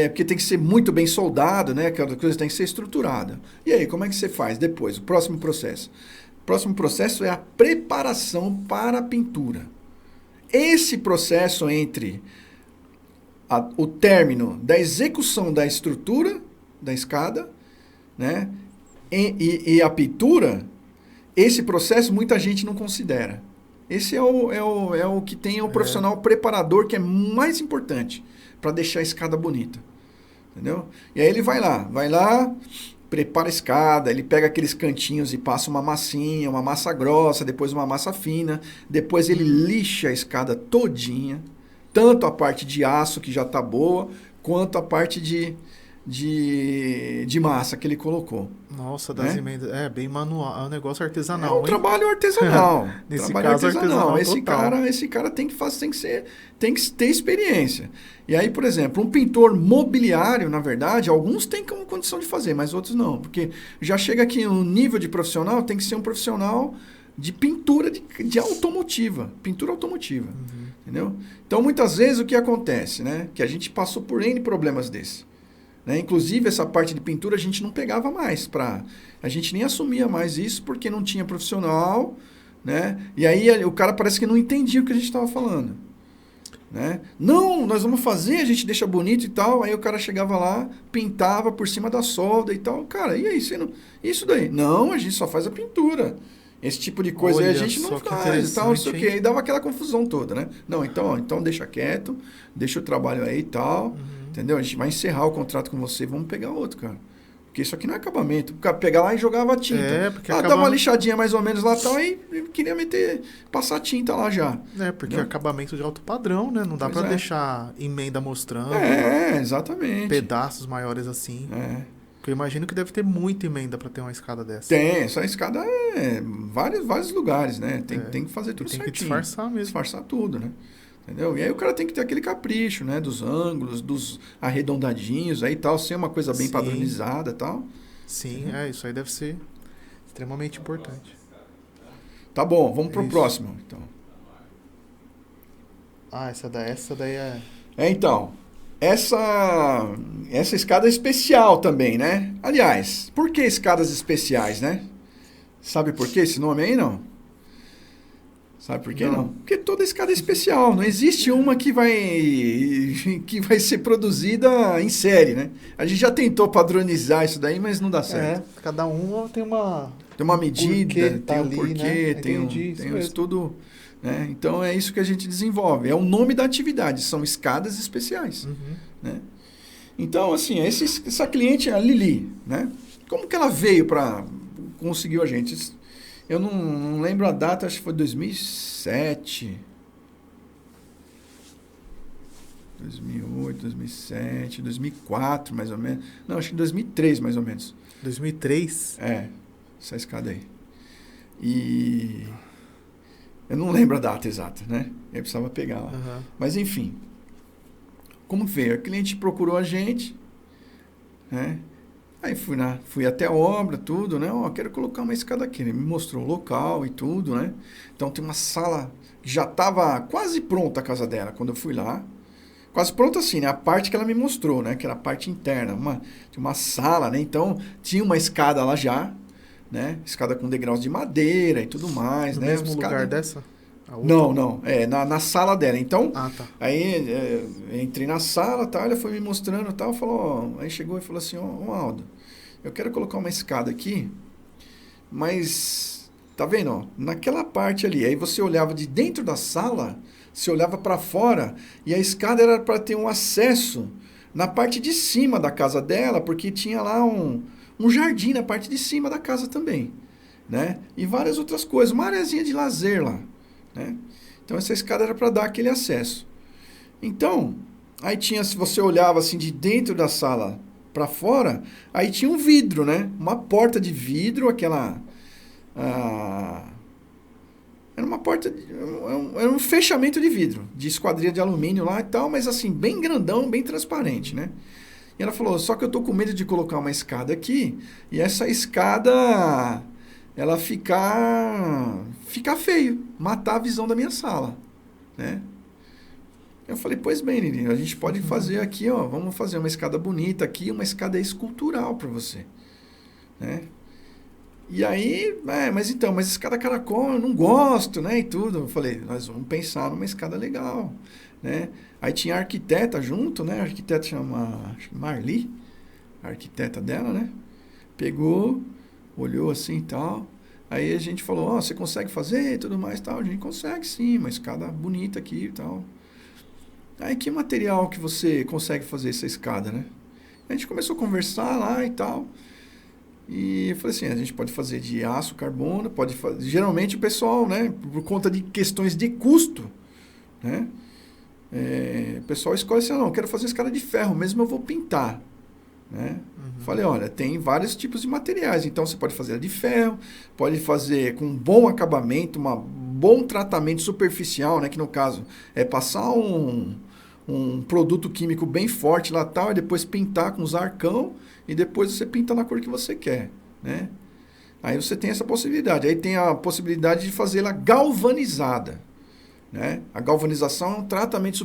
Speaker 1: porque tem que ser muito bem soldado, né? Aquela coisa tem que ser estruturada. E aí, como é que você faz depois? O próximo processo. O próximo processo é a preparação para a pintura. Esse processo entre o término da execução da estrutura da escada, né? E a pintura, esse processo muita gente não considera. Esse é o que tem o profissional preparador, que é mais importante para deixar a escada bonita. Entendeu? E aí ele vai lá, prepara a escada, ele pega aqueles cantinhos e passa uma massinha, uma massa grossa, depois uma massa fina, depois ele lixa a escada todinha, tanto a parte de aço, que já está boa, quanto a parte de massa que ele colocou.
Speaker 2: Nossa, das emendas. Bem manual. É um negócio artesanal.
Speaker 1: É um trabalho artesanal.
Speaker 2: Nesse caso, artesanal
Speaker 1: Esse cara tem que ter experiência. E aí, por exemplo, um pintor mobiliário, na verdade, alguns têm condição de fazer, mas outros não. Porque já chega aqui no nível de profissional, tem que ser um profissional de pintura de automotiva. Pintura automotiva. Entendeu? Então, muitas vezes, o que acontece, né? Que a gente passou por N problemas desses. Né? Inclusive, essa parte de pintura a gente não pegava mais. A gente nem assumia mais isso porque não tinha profissional. Né? E aí o cara parece que não entendia o que a gente estava falando. Né? Não, nós vamos fazer, a gente deixa bonito e tal. Aí o cara chegava lá, pintava por cima da solda e tal. Cara, e aí? Isso daí? Não, a gente só faz a pintura. Esse tipo de coisa aí a gente não faz e tal, não sei o quê. Aí dava aquela confusão toda, né? Não, então deixa quieto, deixa o trabalho aí e tal. Entendeu? A gente vai encerrar o contrato com você, vamos pegar outro, cara. Porque isso aqui não é acabamento. O cara pegar lá e jogava tinta.
Speaker 2: Porque
Speaker 1: dava uma lixadinha mais ou menos lá e tal, e queria passar tinta lá já.
Speaker 2: Porque acabamento de alto padrão, né? Não dá pra deixar emenda mostrando.
Speaker 1: Exatamente.
Speaker 2: Pedaços maiores assim. Porque eu imagino que deve ter muita emenda pra ter uma escada dessa.
Speaker 1: Tem, essa escada vários lugares, né? Tem que fazer tudo certinho.
Speaker 2: Tem que disfarçar mesmo.
Speaker 1: Disfarçar tudo, né? Entendeu? E aí o cara tem que ter aquele capricho, né? Dos ângulos, dos arredondadinhos aí e tal, ser uma coisa bem padronizada e tal.
Speaker 2: Sim, isso aí deve ser extremamente importante.
Speaker 1: Tá bom, vamos pro
Speaker 2: Isso.
Speaker 1: próximo. Então.
Speaker 2: Ah, essa daí é...
Speaker 1: Então, essa escada é especial também, né? Aliás, por que escadas especiais, né? Sabe por que esse nome aí, não? Sabe por que não? Porque toda escada é especial. Não existe uma que vai ser produzida em série, né? A gente já tentou padronizar isso daí, mas não dá certo.
Speaker 2: Cada uma tem uma...
Speaker 1: Tem uma medida,
Speaker 2: porquê
Speaker 1: tem
Speaker 2: tá
Speaker 1: um
Speaker 2: ali,
Speaker 1: porquê,
Speaker 2: né?
Speaker 1: tem um
Speaker 2: Entendi, isso mesmo.
Speaker 1: estudo. Né? Então é isso que a gente desenvolve. É o nome da atividade, são escadas especiais.
Speaker 2: Uhum.
Speaker 1: Né? Então, assim, essa cliente, a Lili, né? Como que ela veio para conseguir a gente? Eu não lembro a data, acho que foi 2007. 2008, 2007, 2004, mais ou menos. Não, acho que 2003, mais ou menos.
Speaker 2: 2003?
Speaker 1: É, essa escada aí. E eu não lembro a data exata, né? Eu precisava pegar lá.
Speaker 2: Uhum.
Speaker 1: Mas, enfim. Como veio? A cliente procurou a gente, né? Aí fui até a obra, tudo, né? Ó, quero colocar uma escada aqui. Ele me mostrou o local e tudo, né? Então tem uma sala, já estava quase pronta a casa dela quando eu fui lá. Quase pronta assim, né? A parte que ela me mostrou, né? Que era a parte interna. Tinha uma sala, né? Então tinha uma escada lá já, né? Escada com degraus de madeira e tudo mais,
Speaker 2: No
Speaker 1: né?
Speaker 2: mesmo
Speaker 1: Escada...
Speaker 2: lugar dessa? A outra?
Speaker 1: Não. É na sala dela. Então,
Speaker 2: Ah, tá.
Speaker 1: aí entrei na sala, tá? Ela foi me mostrando e tal. Falou, aí chegou e falou assim, ó, Aldo, eu quero colocar uma escada aqui, mas tá vendo? Ó, naquela parte ali, aí você olhava de dentro da sala, você olhava para fora e a escada era para ter um acesso na parte de cima da casa dela, porque tinha lá um jardim na parte de cima da casa também, né? E várias outras coisas, uma areazinha de lazer lá, né? Então essa escada era para dar aquele acesso. Então, aí tinha, se você olhava assim de dentro da sala para fora, aí tinha um vidro, né? Uma porta de vidro, aquela... era uma porta... Era um fechamento de vidro, de esquadria de alumínio lá e tal, mas assim, bem grandão, bem transparente, né? E ela falou, só que eu tô com medo de colocar uma escada aqui, e essa escada, ela ficar feio, matar a visão da minha sala, né? Eu falei, pois bem, Lili, a gente pode fazer aqui, ó, vamos fazer uma escada bonita aqui, uma escada escultural para você, né? E aí, mas escada caracol eu não gosto, né, e tudo. Eu falei, nós vamos pensar numa escada legal, né? Aí tinha a arquiteta junto, né? A arquiteta chama Marli, a arquiteta dela, né? Pegou, olhou assim e tal. Aí a gente falou, ó, você consegue fazer e tudo mais e tal? A gente consegue sim, uma escada bonita aqui e tal. Aí que material que você consegue fazer essa escada, né? A gente começou a conversar lá e tal. E eu falei assim, a gente pode fazer de aço, carbono, pode fazer... Geralmente o pessoal, né, por conta de questões de custo, né? O pessoal escolhe assim, não, eu quero fazer escada de ferro, mesmo eu vou pintar, né? Falei, olha, tem vários tipos de materiais, então você pode fazer de ferro, pode fazer com um bom acabamento, um bom tratamento superficial, né? Que no caso é passar um produto químico bem forte lá tal, e depois pintar com os arcão, e depois você pinta na cor que você quer, né? Aí você tem essa possibilidade. Aí tem a possibilidade de fazê-la galvanizada, né? A galvanização é um tratamento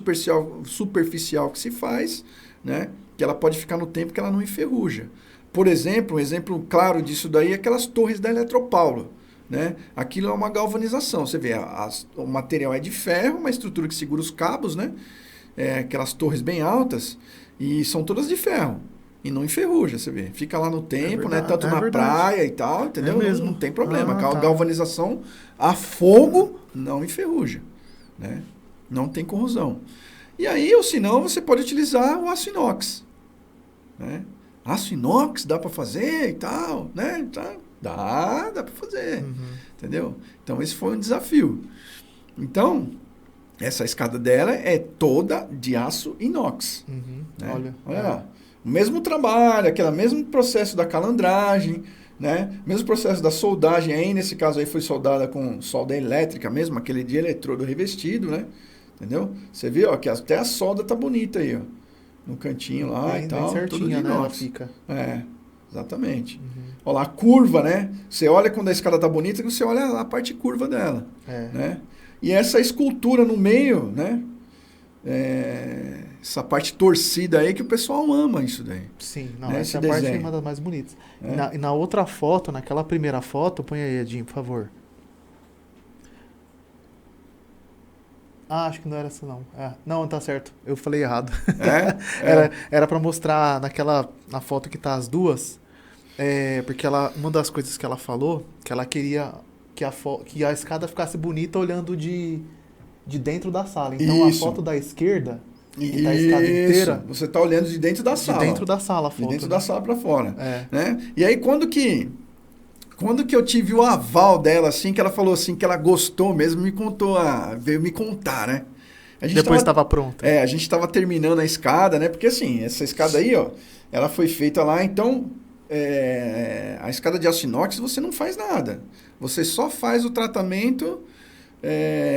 Speaker 1: superficial que se faz, né? Que ela pode ficar no tempo que ela não enferruja. Por exemplo, um exemplo claro disso daí é aquelas torres da Eletropaulo, né? Aquilo é uma galvanização. Você vê, o material é de ferro, uma estrutura que segura os cabos, né? Aquelas torres bem altas, e são todas de ferro. E não enferruja, você vê. Fica lá no tempo, né? Tanto na praia e tal, entendeu?
Speaker 2: Mesmo.
Speaker 1: Não tem problema. A
Speaker 2: Tá.
Speaker 1: galvanização a fogo não enferruja, né? Não tem corrosão. E aí, ou se não, você pode utilizar o aço inox, né? Aço inox dá para fazer e tal, né? Dá para fazer, entendeu? Então, esse foi um desafio. Então, essa escada dela é toda de aço inox. Né? Olha lá. O mesmo trabalho, aquele mesmo processo da calandragem, né? Mesmo processo da soldagem, aí nesse caso aí foi soldada com solda elétrica mesmo, aquele de eletrodo revestido, né? Entendeu? Você viu, ó, que até a solda tá bonita aí, ó. No cantinho lá
Speaker 2: bem,
Speaker 1: e tal.
Speaker 2: bem certinha,
Speaker 1: tudo de
Speaker 2: né? Ela
Speaker 1: inox.
Speaker 2: fica.
Speaker 1: Exatamente. Olha lá, a curva, né? Você olha quando a escada tá bonita, você olha a parte curva dela. Né? E essa escultura no meio, né? Essa parte torcida aí que o pessoal ama isso daí.
Speaker 2: Sim, não,
Speaker 1: Né?
Speaker 2: essa
Speaker 1: Esse
Speaker 2: parte é
Speaker 1: desenho.
Speaker 2: uma das mais bonitas. E na outra foto, naquela primeira foto, põe aí, Edinho, por favor. Acho que não era essa não. Não, tá certo. Eu falei errado. Era para mostrar na foto que tá as duas. Porque uma das coisas que ela falou, que ela queria que a escada ficasse bonita olhando de dentro da sala. Então
Speaker 1: Isso.
Speaker 2: a foto da esquerda, que tá a escada inteira.
Speaker 1: Você tá olhando de dentro da sala.
Speaker 2: De dentro da sala a foto.
Speaker 1: De dentro da sala para fora.
Speaker 2: É.
Speaker 1: Né? E aí quando que eu tive o aval dela, assim, que ela falou assim, que ela gostou mesmo, veio me contar, né?
Speaker 2: Depois estava pronta.
Speaker 1: A gente estava terminando a escada, né? Porque assim, essa escada aí, ó, ela foi feita lá, então a escada de aço inox você não faz nada. Você só faz o tratamento,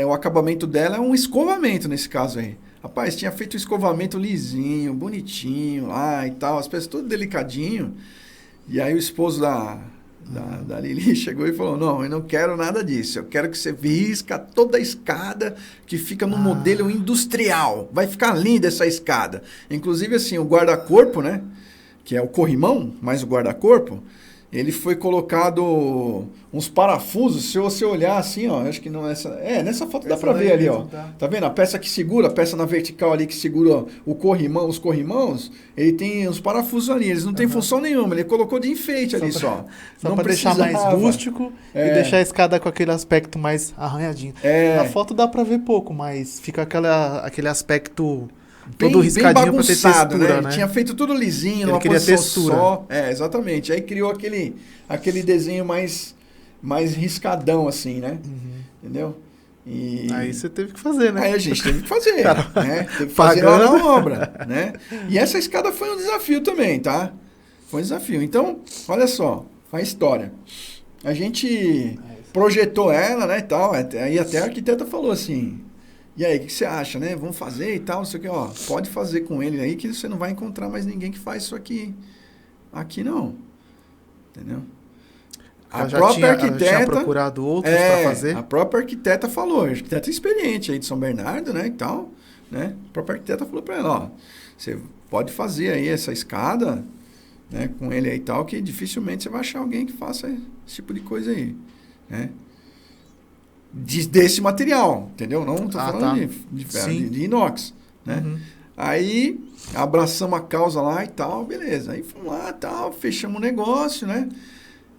Speaker 1: o acabamento dela é um escovamento nesse caso aí. Rapaz, tinha feito um escovamento lisinho, bonitinho lá e tal, as peças tudo delicadinho. E aí o esposo da Lili chegou e falou, não, eu não quero nada disso, eu quero que você risca toda a escada que fica no modelo industrial, vai ficar linda essa escada. Inclusive assim, o guarda-corpo, né, que é o corrimão, mais o guarda-corpo, ele foi colocado uns parafusos, se você olhar assim, ó, acho que não é essa... nessa foto dá pra ver ali, ó. Tá vendo? A peça que segura, a peça na vertical ali que segura o corrimão, os corrimãos, ele tem uns parafusos ali, eles não têm função nenhuma, ele colocou de enfeite ali só.
Speaker 2: Só
Speaker 1: não
Speaker 2: pra deixar mais rústico e deixar a escada com aquele aspecto mais arranhadinho. Na foto dá pra ver pouco, mas fica aquele aspecto... todo riscadinho pra ter textura, né?
Speaker 1: Tinha feito tudo lisinho,
Speaker 2: ele
Speaker 1: numa
Speaker 2: queria
Speaker 1: posição
Speaker 2: textura.
Speaker 1: só. Exatamente. Aí criou aquele desenho mais riscadão, assim, né? Entendeu? E...
Speaker 2: aí você teve que fazer, né?
Speaker 1: Aí a gente teve que fazer, né? Teve que
Speaker 2: fazer
Speaker 1: lá na obra, né? E essa escada foi um desafio também, tá? Foi um desafio. Então, olha só, a história. A gente projetou ela, né, e tal. Aí até a arquiteta falou assim... E aí, o que você acha, né? Vamos fazer e tal, não sei o que, ó. Pode fazer com ele aí que você não vai encontrar mais ninguém que faz isso aqui não. Entendeu? A própria arquiteta
Speaker 2: tinha procurado outros para fazer.
Speaker 1: A própria arquiteta falou, arquiteta experiente aí de São Bernardo, né, e tal, né? A própria arquiteta falou para ela, ó, você pode fazer aí essa escada, né, com ele aí e tal, que dificilmente você vai achar alguém que faça esse tipo de coisa aí, né? Desse material, entendeu? Não tô falando de ferro, de inox, né? Aí abraçamos a causa lá e tal, beleza. Aí fomos lá e tal, fechamos o negócio, né?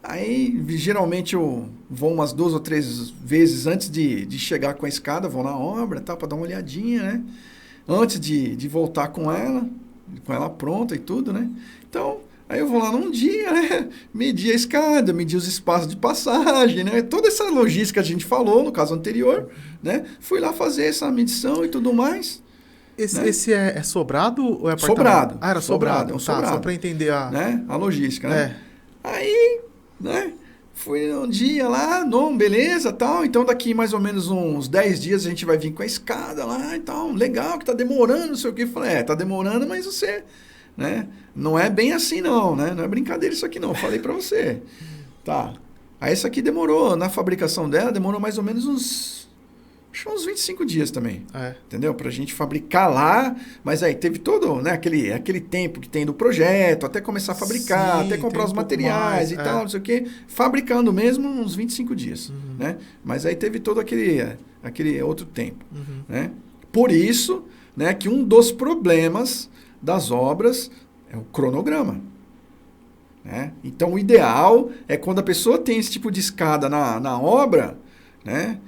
Speaker 1: Aí geralmente eu vou umas 2 ou 3 vezes antes de chegar com a escada, vou na obra e tal, para dar uma olhadinha, né? Antes de voltar com ela pronta e tudo, né? Então, aí eu vou lá num dia, né? Medir a escada, medir os espaços de passagem, né? Toda essa logística que a gente falou no caso anterior, né? Fui lá fazer essa medição e tudo mais.
Speaker 2: Esse é sobrado ou é apartamento?
Speaker 1: Sobrado.
Speaker 2: Era sobrado.
Speaker 1: Sobrado.
Speaker 2: Só para entender
Speaker 1: a logística, né? Aí, né? Fui um dia lá, não, beleza, tal. Então daqui mais ou menos uns 10 dias a gente vai vir com a escada lá e tal. Legal, que tá demorando, não sei o que. Falei, tá demorando, mas você... né? Não é bem assim não, né? Não é brincadeira isso aqui não, falei pra você. Tá. Aí essa aqui demorou, na fabricação dela, demorou mais ou menos uns 25 dias também. Entendeu? Pra gente fabricar lá, mas aí teve todo, né, aquele tempo que tem do projeto, até começar a fabricar, até comprar os materiais e tal, não sei o quê. Fabricando mesmo uns 25 dias, né? Mas aí teve todo aquele outro tempo, né? Por isso, né, que um dos problemas das obras é o cronograma, né? Então o ideal é quando a pessoa tem esse tipo de escada na obra, né?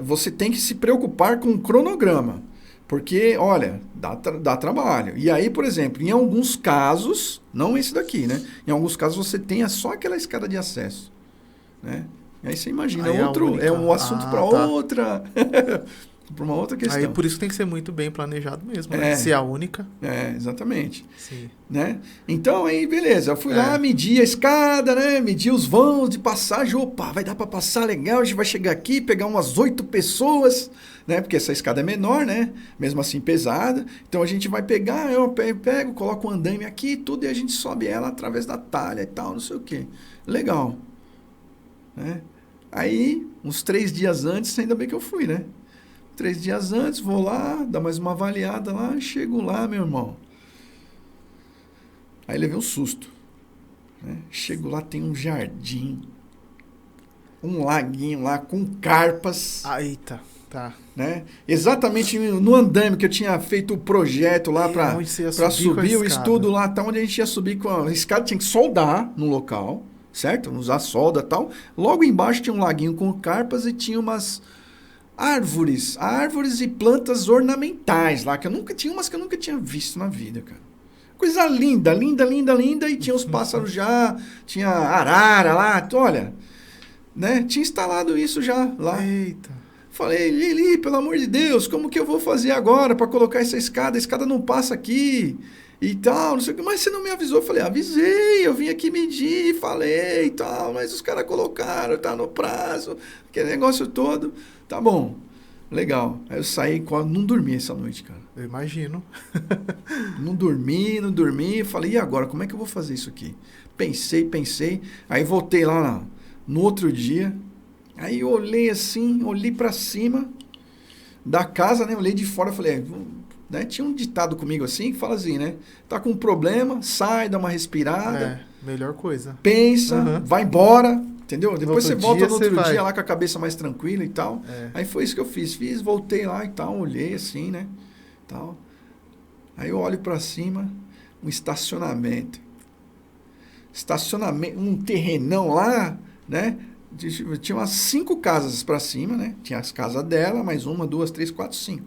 Speaker 1: Você tem que se preocupar com o cronograma, porque, olha, dá trabalho. E aí, por exemplo, em alguns casos, não esse daqui, né? Em alguns casos você tenha só aquela escada de acesso, né? E aí você imagina, é um assunto para outra Por uma outra questão.
Speaker 2: Aí por isso tem que ser muito bem planejado mesmo,
Speaker 1: É.
Speaker 2: né? Se é a única.
Speaker 1: Exatamente.
Speaker 2: Sim.
Speaker 1: Né? Então, aí, beleza. Eu fui lá, medi a escada, né? Medi os vãos de passagem. Opa, vai dar para passar legal. A gente vai chegar aqui, pegar umas 8 pessoas, né? Porque essa escada é menor, né? Mesmo assim pesada. Então, a gente vai pegar, eu pego, coloco um andaime aqui, tudo, e a gente sobe ela através da talha e tal, não sei o quê. Legal. Né? Aí, uns 3 dias antes, ainda bem que eu fui, né? 3 dias antes, vou lá, dar mais uma avaliada lá, chego lá, meu irmão. Aí levei um susto. Né? Chego lá, tem um jardim, um laguinho lá com carpas.
Speaker 2: Eita, tá.
Speaker 1: Né? Exatamente no andaime que eu tinha feito o projeto lá para
Speaker 2: onde você ia subir
Speaker 1: subir
Speaker 2: com a
Speaker 1: o
Speaker 2: escada.
Speaker 1: estudo lá, tá, onde a gente ia subir com a escada, tinha que soldar no local, certo? Usar solda e tal. Logo embaixo tinha um laguinho com carpas e tinha umas árvores e plantas ornamentais lá, que eu nunca tinha visto na vida, cara. Coisa linda, linda, linda, linda, e tinha os pássaros já, tinha arara lá, olha, né? Tinha instalado isso já lá.
Speaker 2: Eita.
Speaker 1: Falei, Lili, pelo amor de Deus, como que eu vou fazer agora para colocar essa escada? A escada não passa aqui e tal, não sei o que. Mas você não me avisou? Eu falei, avisei, eu vim aqui medir, falei e tal, mas os caras colocaram, tá no prazo, aquele negócio todo. Tá bom, legal. Aí eu saí, não dormi essa noite, cara.
Speaker 2: Eu imagino.
Speaker 1: Não dormi. Falei, e agora, como é que eu vou fazer isso aqui? Pensei. Aí voltei lá no outro dia. Aí eu olhei assim, olhei pra cima da casa, né? Olhei de fora, falei, né? Tinha um ditado comigo assim, que fala assim, né? Tá com um problema, sai, dá uma respirada.
Speaker 2: Melhor coisa.
Speaker 1: Pensa, vai embora, entendeu? Depois você volta no outro
Speaker 2: vai.
Speaker 1: dia lá com a cabeça mais tranquila e tal. Aí foi isso que eu fiz. Voltei lá e tal, olhei assim, né? Tal. Aí eu olho pra cima, um estacionamento, um terrenão lá, né? Tinha umas 5 casas pra cima, né? Tinha as casas dela, mais 1, 2, 3, 4, 5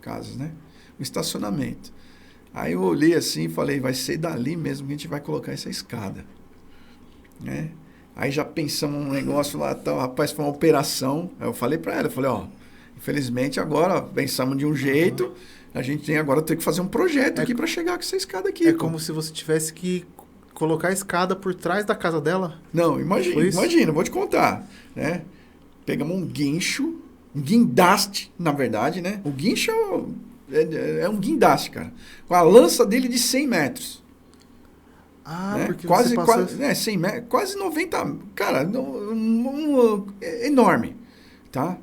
Speaker 1: casas, né? Um estacionamento. Aí eu olhei assim e falei, vai ser dali mesmo que a gente vai colocar essa escada, né? Aí já pensamos um negócio lá, tal, rapaz, foi uma operação. Aí eu falei pra ela, ó, infelizmente agora pensamos de um jeito, a gente agora tem que fazer um projeto aqui pra chegar com essa escada aqui.
Speaker 2: Como se você tivesse que colocar a escada por trás da casa dela?
Speaker 1: Não, imagina, vou te contar, né? Pegamos um guindaste, na verdade, né? O guincho é um guindaste, cara. Com a lança dele de 100 metros. Né?
Speaker 2: Porque
Speaker 1: quase,
Speaker 2: você passou...
Speaker 1: quase, 100 metros, quase 90, cara, enorme, tá?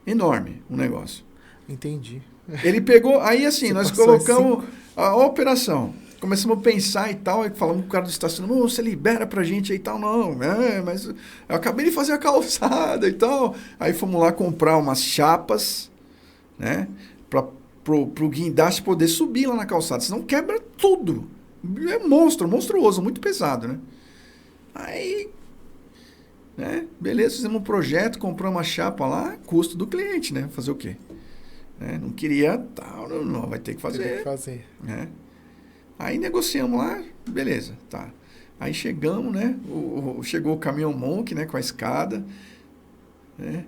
Speaker 1: Enorme o negócio.
Speaker 2: Entendi.
Speaker 1: Ele pegou, aí assim,
Speaker 2: Você
Speaker 1: nós
Speaker 2: passou
Speaker 1: colocamos a operação. Começamos a pensar e tal, e falamos com o cara do estacionamento, você libera pra gente aí e tal. Não, mas eu acabei de fazer a calçada e tal. Aí fomos lá comprar umas chapas, né, pro guindaste poder subir lá na calçada, senão quebra tudo. É monstruoso, muito pesado, né? Aí, né, beleza, fizemos um projeto, compramos uma chapa lá, custo do cliente, né? Fazer o quê? Né? Não queria, tal, não, vai ter que fazer.
Speaker 2: Tem que fazer.
Speaker 1: Né? Aí negociamos lá, beleza, tá. Aí chegamos, né? Chegou o caminhão Monk, né? Com a escada, né?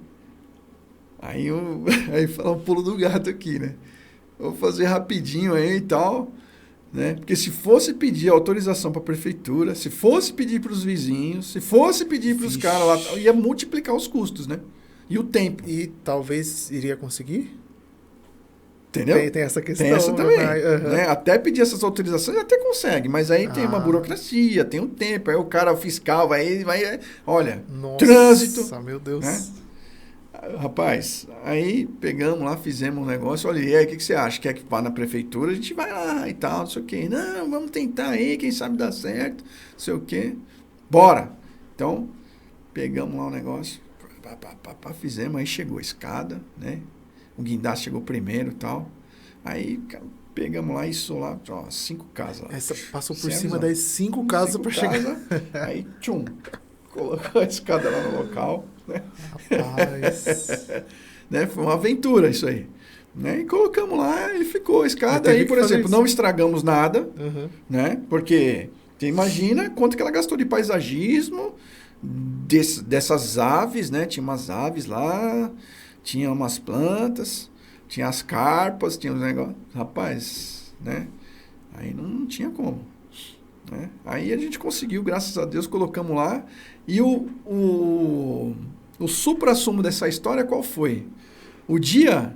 Speaker 1: Aí fala um pulo do gato aqui, né? Vou fazer rapidinho aí e tal, né? Porque se fosse pedir autorização para a prefeitura, se fosse pedir para os vizinhos, se fosse pedir para os caras lá, ia multiplicar os custos, né? E o tempo.
Speaker 2: E talvez iria conseguir?
Speaker 1: Entendeu?
Speaker 2: Tem essa questão.
Speaker 1: Tem essa também.
Speaker 2: Uhum.
Speaker 1: Né? Até pedir essas autorizações, até consegue, mas aí tem uma burocracia, tem um tempo, aí o cara fiscal vai olha,
Speaker 2: Nossa,
Speaker 1: trânsito.
Speaker 2: Meu Deus.
Speaker 1: Né? Rapaz, aí pegamos lá, fizemos um negócio, olha, e aí, o que você acha? Quer que vá na prefeitura? A gente vai lá e tal, não sei o quê. Não, vamos tentar aí, quem sabe dá certo, não sei o quê. Bora! Então, pegamos lá o negócio, fizemos, aí chegou a escada, né? O guindaste chegou primeiro e tal. Aí, cara, pegamos lá isso lá, 5 casas lá.
Speaker 2: Essa passou por cima das 5 casas para chegar.
Speaker 1: Aí, tchum, colocou a escada lá no local. Né?
Speaker 2: Rapaz.
Speaker 1: Né? Foi uma aventura isso aí. Né? E colocamos lá, ele ficou a escada. Aí, por exemplo, não estragamos nada, né? Porque você imagina quanto que ela gastou de paisagismo, dessas aves, né? Tinha umas aves lá, tinha umas plantas, tinha as carpas, tinha os negócios. Rapaz, né? Aí não tinha como. Né? Aí a gente conseguiu, graças a Deus, colocamos lá. E o suprassumo dessa história qual foi? O dia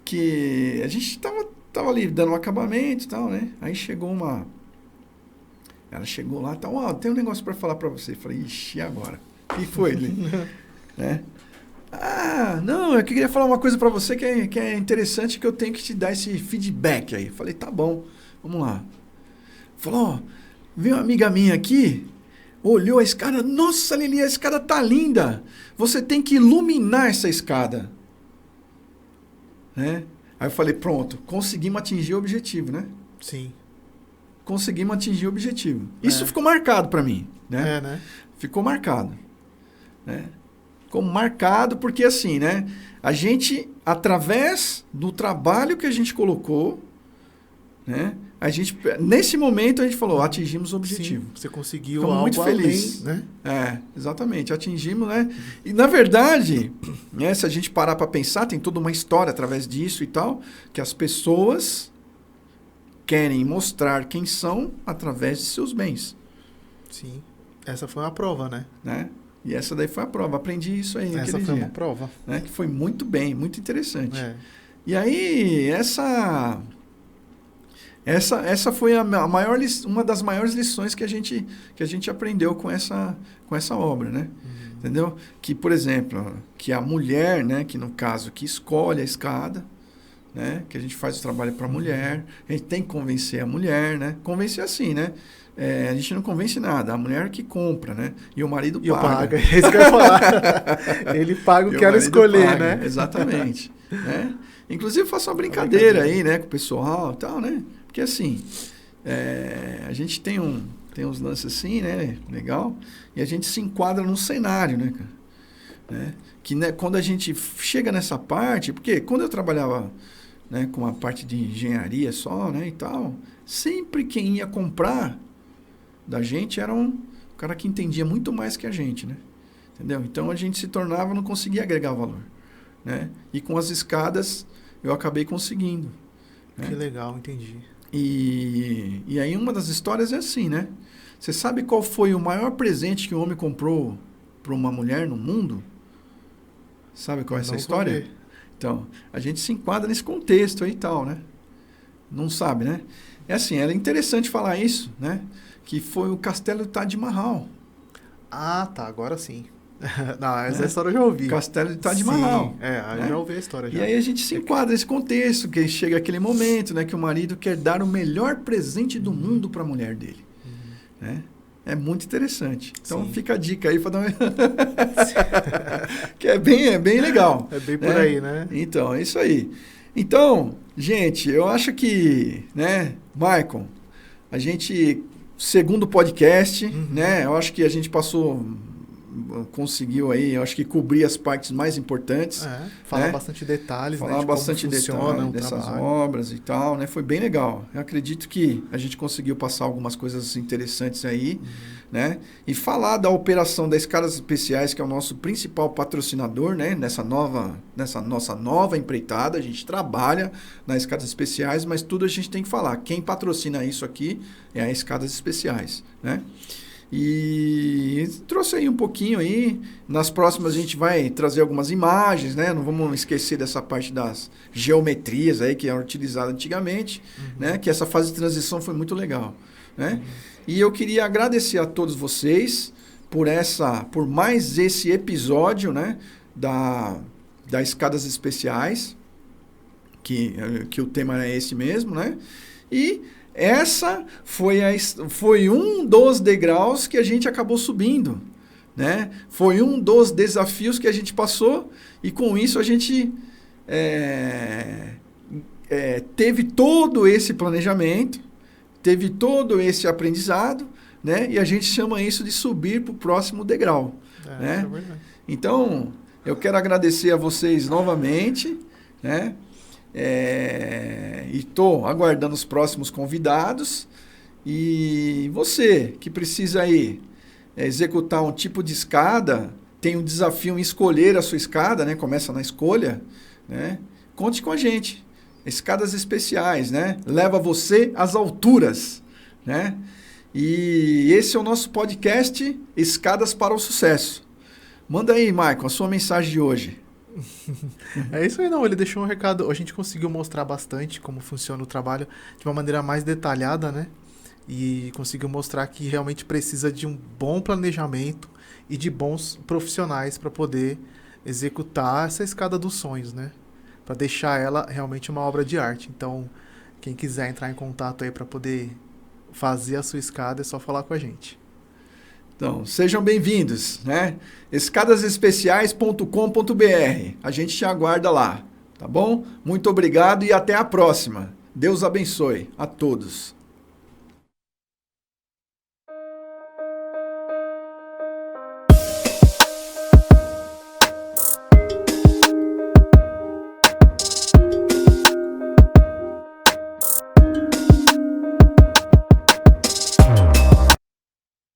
Speaker 1: que a gente tava ali dando um acabamento e tal, né? Aí chegou uma... Ela chegou lá e tal, ó, tem um negócio para falar para você. Eu falei, ixi, e agora? O que foi, né? Ah, não, eu queria falar uma coisa para você que é interessante, que eu tenho que te dar esse feedback aí. Eu falei, tá bom, vamos lá. Falou, ó, veio uma amiga minha aqui, olhou a escada, nossa, Lili, a escada tá linda. Você tem que iluminar essa escada. Né? Aí eu falei, pronto, conseguimos atingir o objetivo, né?
Speaker 2: Sim.
Speaker 1: Conseguimos atingir o objetivo. Isso ficou marcado para mim, né?
Speaker 2: Né?
Speaker 1: Ficou marcado, né? Ficou marcado porque assim, né? A gente, através do trabalho que a gente colocou, né? A gente, nesse momento a gente falou, atingimos o objetivo.
Speaker 2: Sim, você conseguiu
Speaker 1: Ficamos
Speaker 2: algo
Speaker 1: muito felizes,
Speaker 2: além, né?
Speaker 1: Exatamente, atingimos, né? E na verdade, né, se a gente parar para pensar, tem toda uma história através disso e tal, que as pessoas querem mostrar quem são através de seus bens.
Speaker 2: Sim. Essa foi uma prova,
Speaker 1: né? E essa daí foi a prova. Aprendi isso aí naquele dia.
Speaker 2: Essa foi uma prova.
Speaker 1: Né? Que foi muito bem, muito interessante.
Speaker 2: É.
Speaker 1: E aí, essa foi uma das maiores lições que a gente aprendeu com essa obra, né? Entendeu? Que, por exemplo, que a mulher, né? Que no caso, que escolhe a escada, né? Que a gente faz o trabalho para a mulher, a gente tem que convencer a mulher, né? Convencer assim, né? A gente não convence nada, a mulher que compra, né? E o marido paga.
Speaker 2: É isso que eu ia falar. Ele paga o que ela escolher,
Speaker 1: paga,
Speaker 2: né?
Speaker 1: Exatamente. Né? Inclusive, eu faço uma brincadeira aí, né? Com o pessoal e tal, né? Porque assim, a gente tem uns lances assim, né? Legal. E a gente se enquadra num cenário, né, cara? Né? Que, né, quando a gente chega nessa parte... Porque quando eu trabalhava, né, com a parte de engenharia só, né, e tal... Sempre quem ia comprar da gente era um cara que entendia muito mais que a gente, né? Entendeu? Então a gente se tornava, não conseguia agregar valor, né? E com as escadas eu acabei conseguindo. Né?
Speaker 2: Que legal, entendi.
Speaker 1: E aí uma das histórias é assim, né? Você sabe qual foi o maior presente que o homem comprou para uma mulher no mundo? Sabe qual é essa história? Então, a gente se enquadra nesse contexto aí e tal, né? Não sabe, né? É assim, era interessante falar isso, né? Que foi o Castelo de Taj Mahal.
Speaker 2: Ah, tá, agora sim. Não, essa história eu já ouvi.
Speaker 1: Castelo de Taj Mahal.
Speaker 2: Aí eu já ouvi a história. Já.
Speaker 1: E aí a gente se enquadra nesse contexto, que chega aquele momento, né? Que o marido quer dar o melhor presente do mundo para a mulher dele. Né? É muito interessante. Então fica a dica aí para dar uma... que é bem legal.
Speaker 2: É bem por aí, né?
Speaker 1: Então, é isso aí. Então, gente, eu acho que, né, Maicon, a gente, segundo podcast, né, eu acho que a gente conseguiu aí, eu acho que cobrir as partes mais importantes.
Speaker 2: Falar
Speaker 1: né?
Speaker 2: bastante detalhes,
Speaker 1: falar
Speaker 2: né, de
Speaker 1: bastante
Speaker 2: como funciona
Speaker 1: dessas
Speaker 2: trabalho.
Speaker 1: obras e tal, né? Foi bem legal. Eu acredito que a gente conseguiu passar algumas coisas interessantes aí, né? E falar da operação das escadas especiais, que é o nosso principal patrocinador, né? Nessa nossa nova empreitada, a gente trabalha nas escadas especiais, mas tudo a gente tem que falar. Quem patrocina isso aqui é as escadas especiais, né? E trouxe aí um pouquinho aí. Nas próximas a gente vai trazer algumas imagens, né? Não vamos esquecer dessa parte das geometrias aí que era utilizada antigamente, né? Que essa fase de transição foi muito legal, né? E eu queria agradecer a todos vocês por mais esse episódio, né? Das escadas especiais, que o tema é esse mesmo, né? E essa foi um dos degraus que a gente acabou subindo, né? Foi um dos desafios que a gente passou e com isso a gente teve todo esse planejamento, teve todo esse aprendizado, né? E a gente chama isso de subir para o próximo degrau, né? Então, eu quero agradecer a vocês novamente, né? E estou aguardando os próximos convidados. E você que precisa aí executar um tipo de escada, tem um desafio em escolher a sua escada, né? Começa na escolha, né? conte com a gente. Escadas Especiais, né? Leva você às alturas, né? E esse é o nosso podcast Escadas para o Sucesso. Manda aí, Maicon, a sua mensagem de hoje.
Speaker 2: É isso aí, não. Ele deixou um recado. A gente conseguiu mostrar bastante como funciona o trabalho de uma maneira mais detalhada, né? E conseguiu mostrar que realmente precisa de um bom planejamento e de bons profissionais para poder executar essa escada dos sonhos, né? Para deixar ela realmente uma obra de arte. Então, quem quiser entrar em contato aí para poder fazer a sua escada, é só falar com a gente.
Speaker 1: Então, sejam bem-vindos, né? escadasespeciais.com.br. A gente te aguarda lá, tá bom? Muito obrigado e até a próxima. Deus abençoe a todos.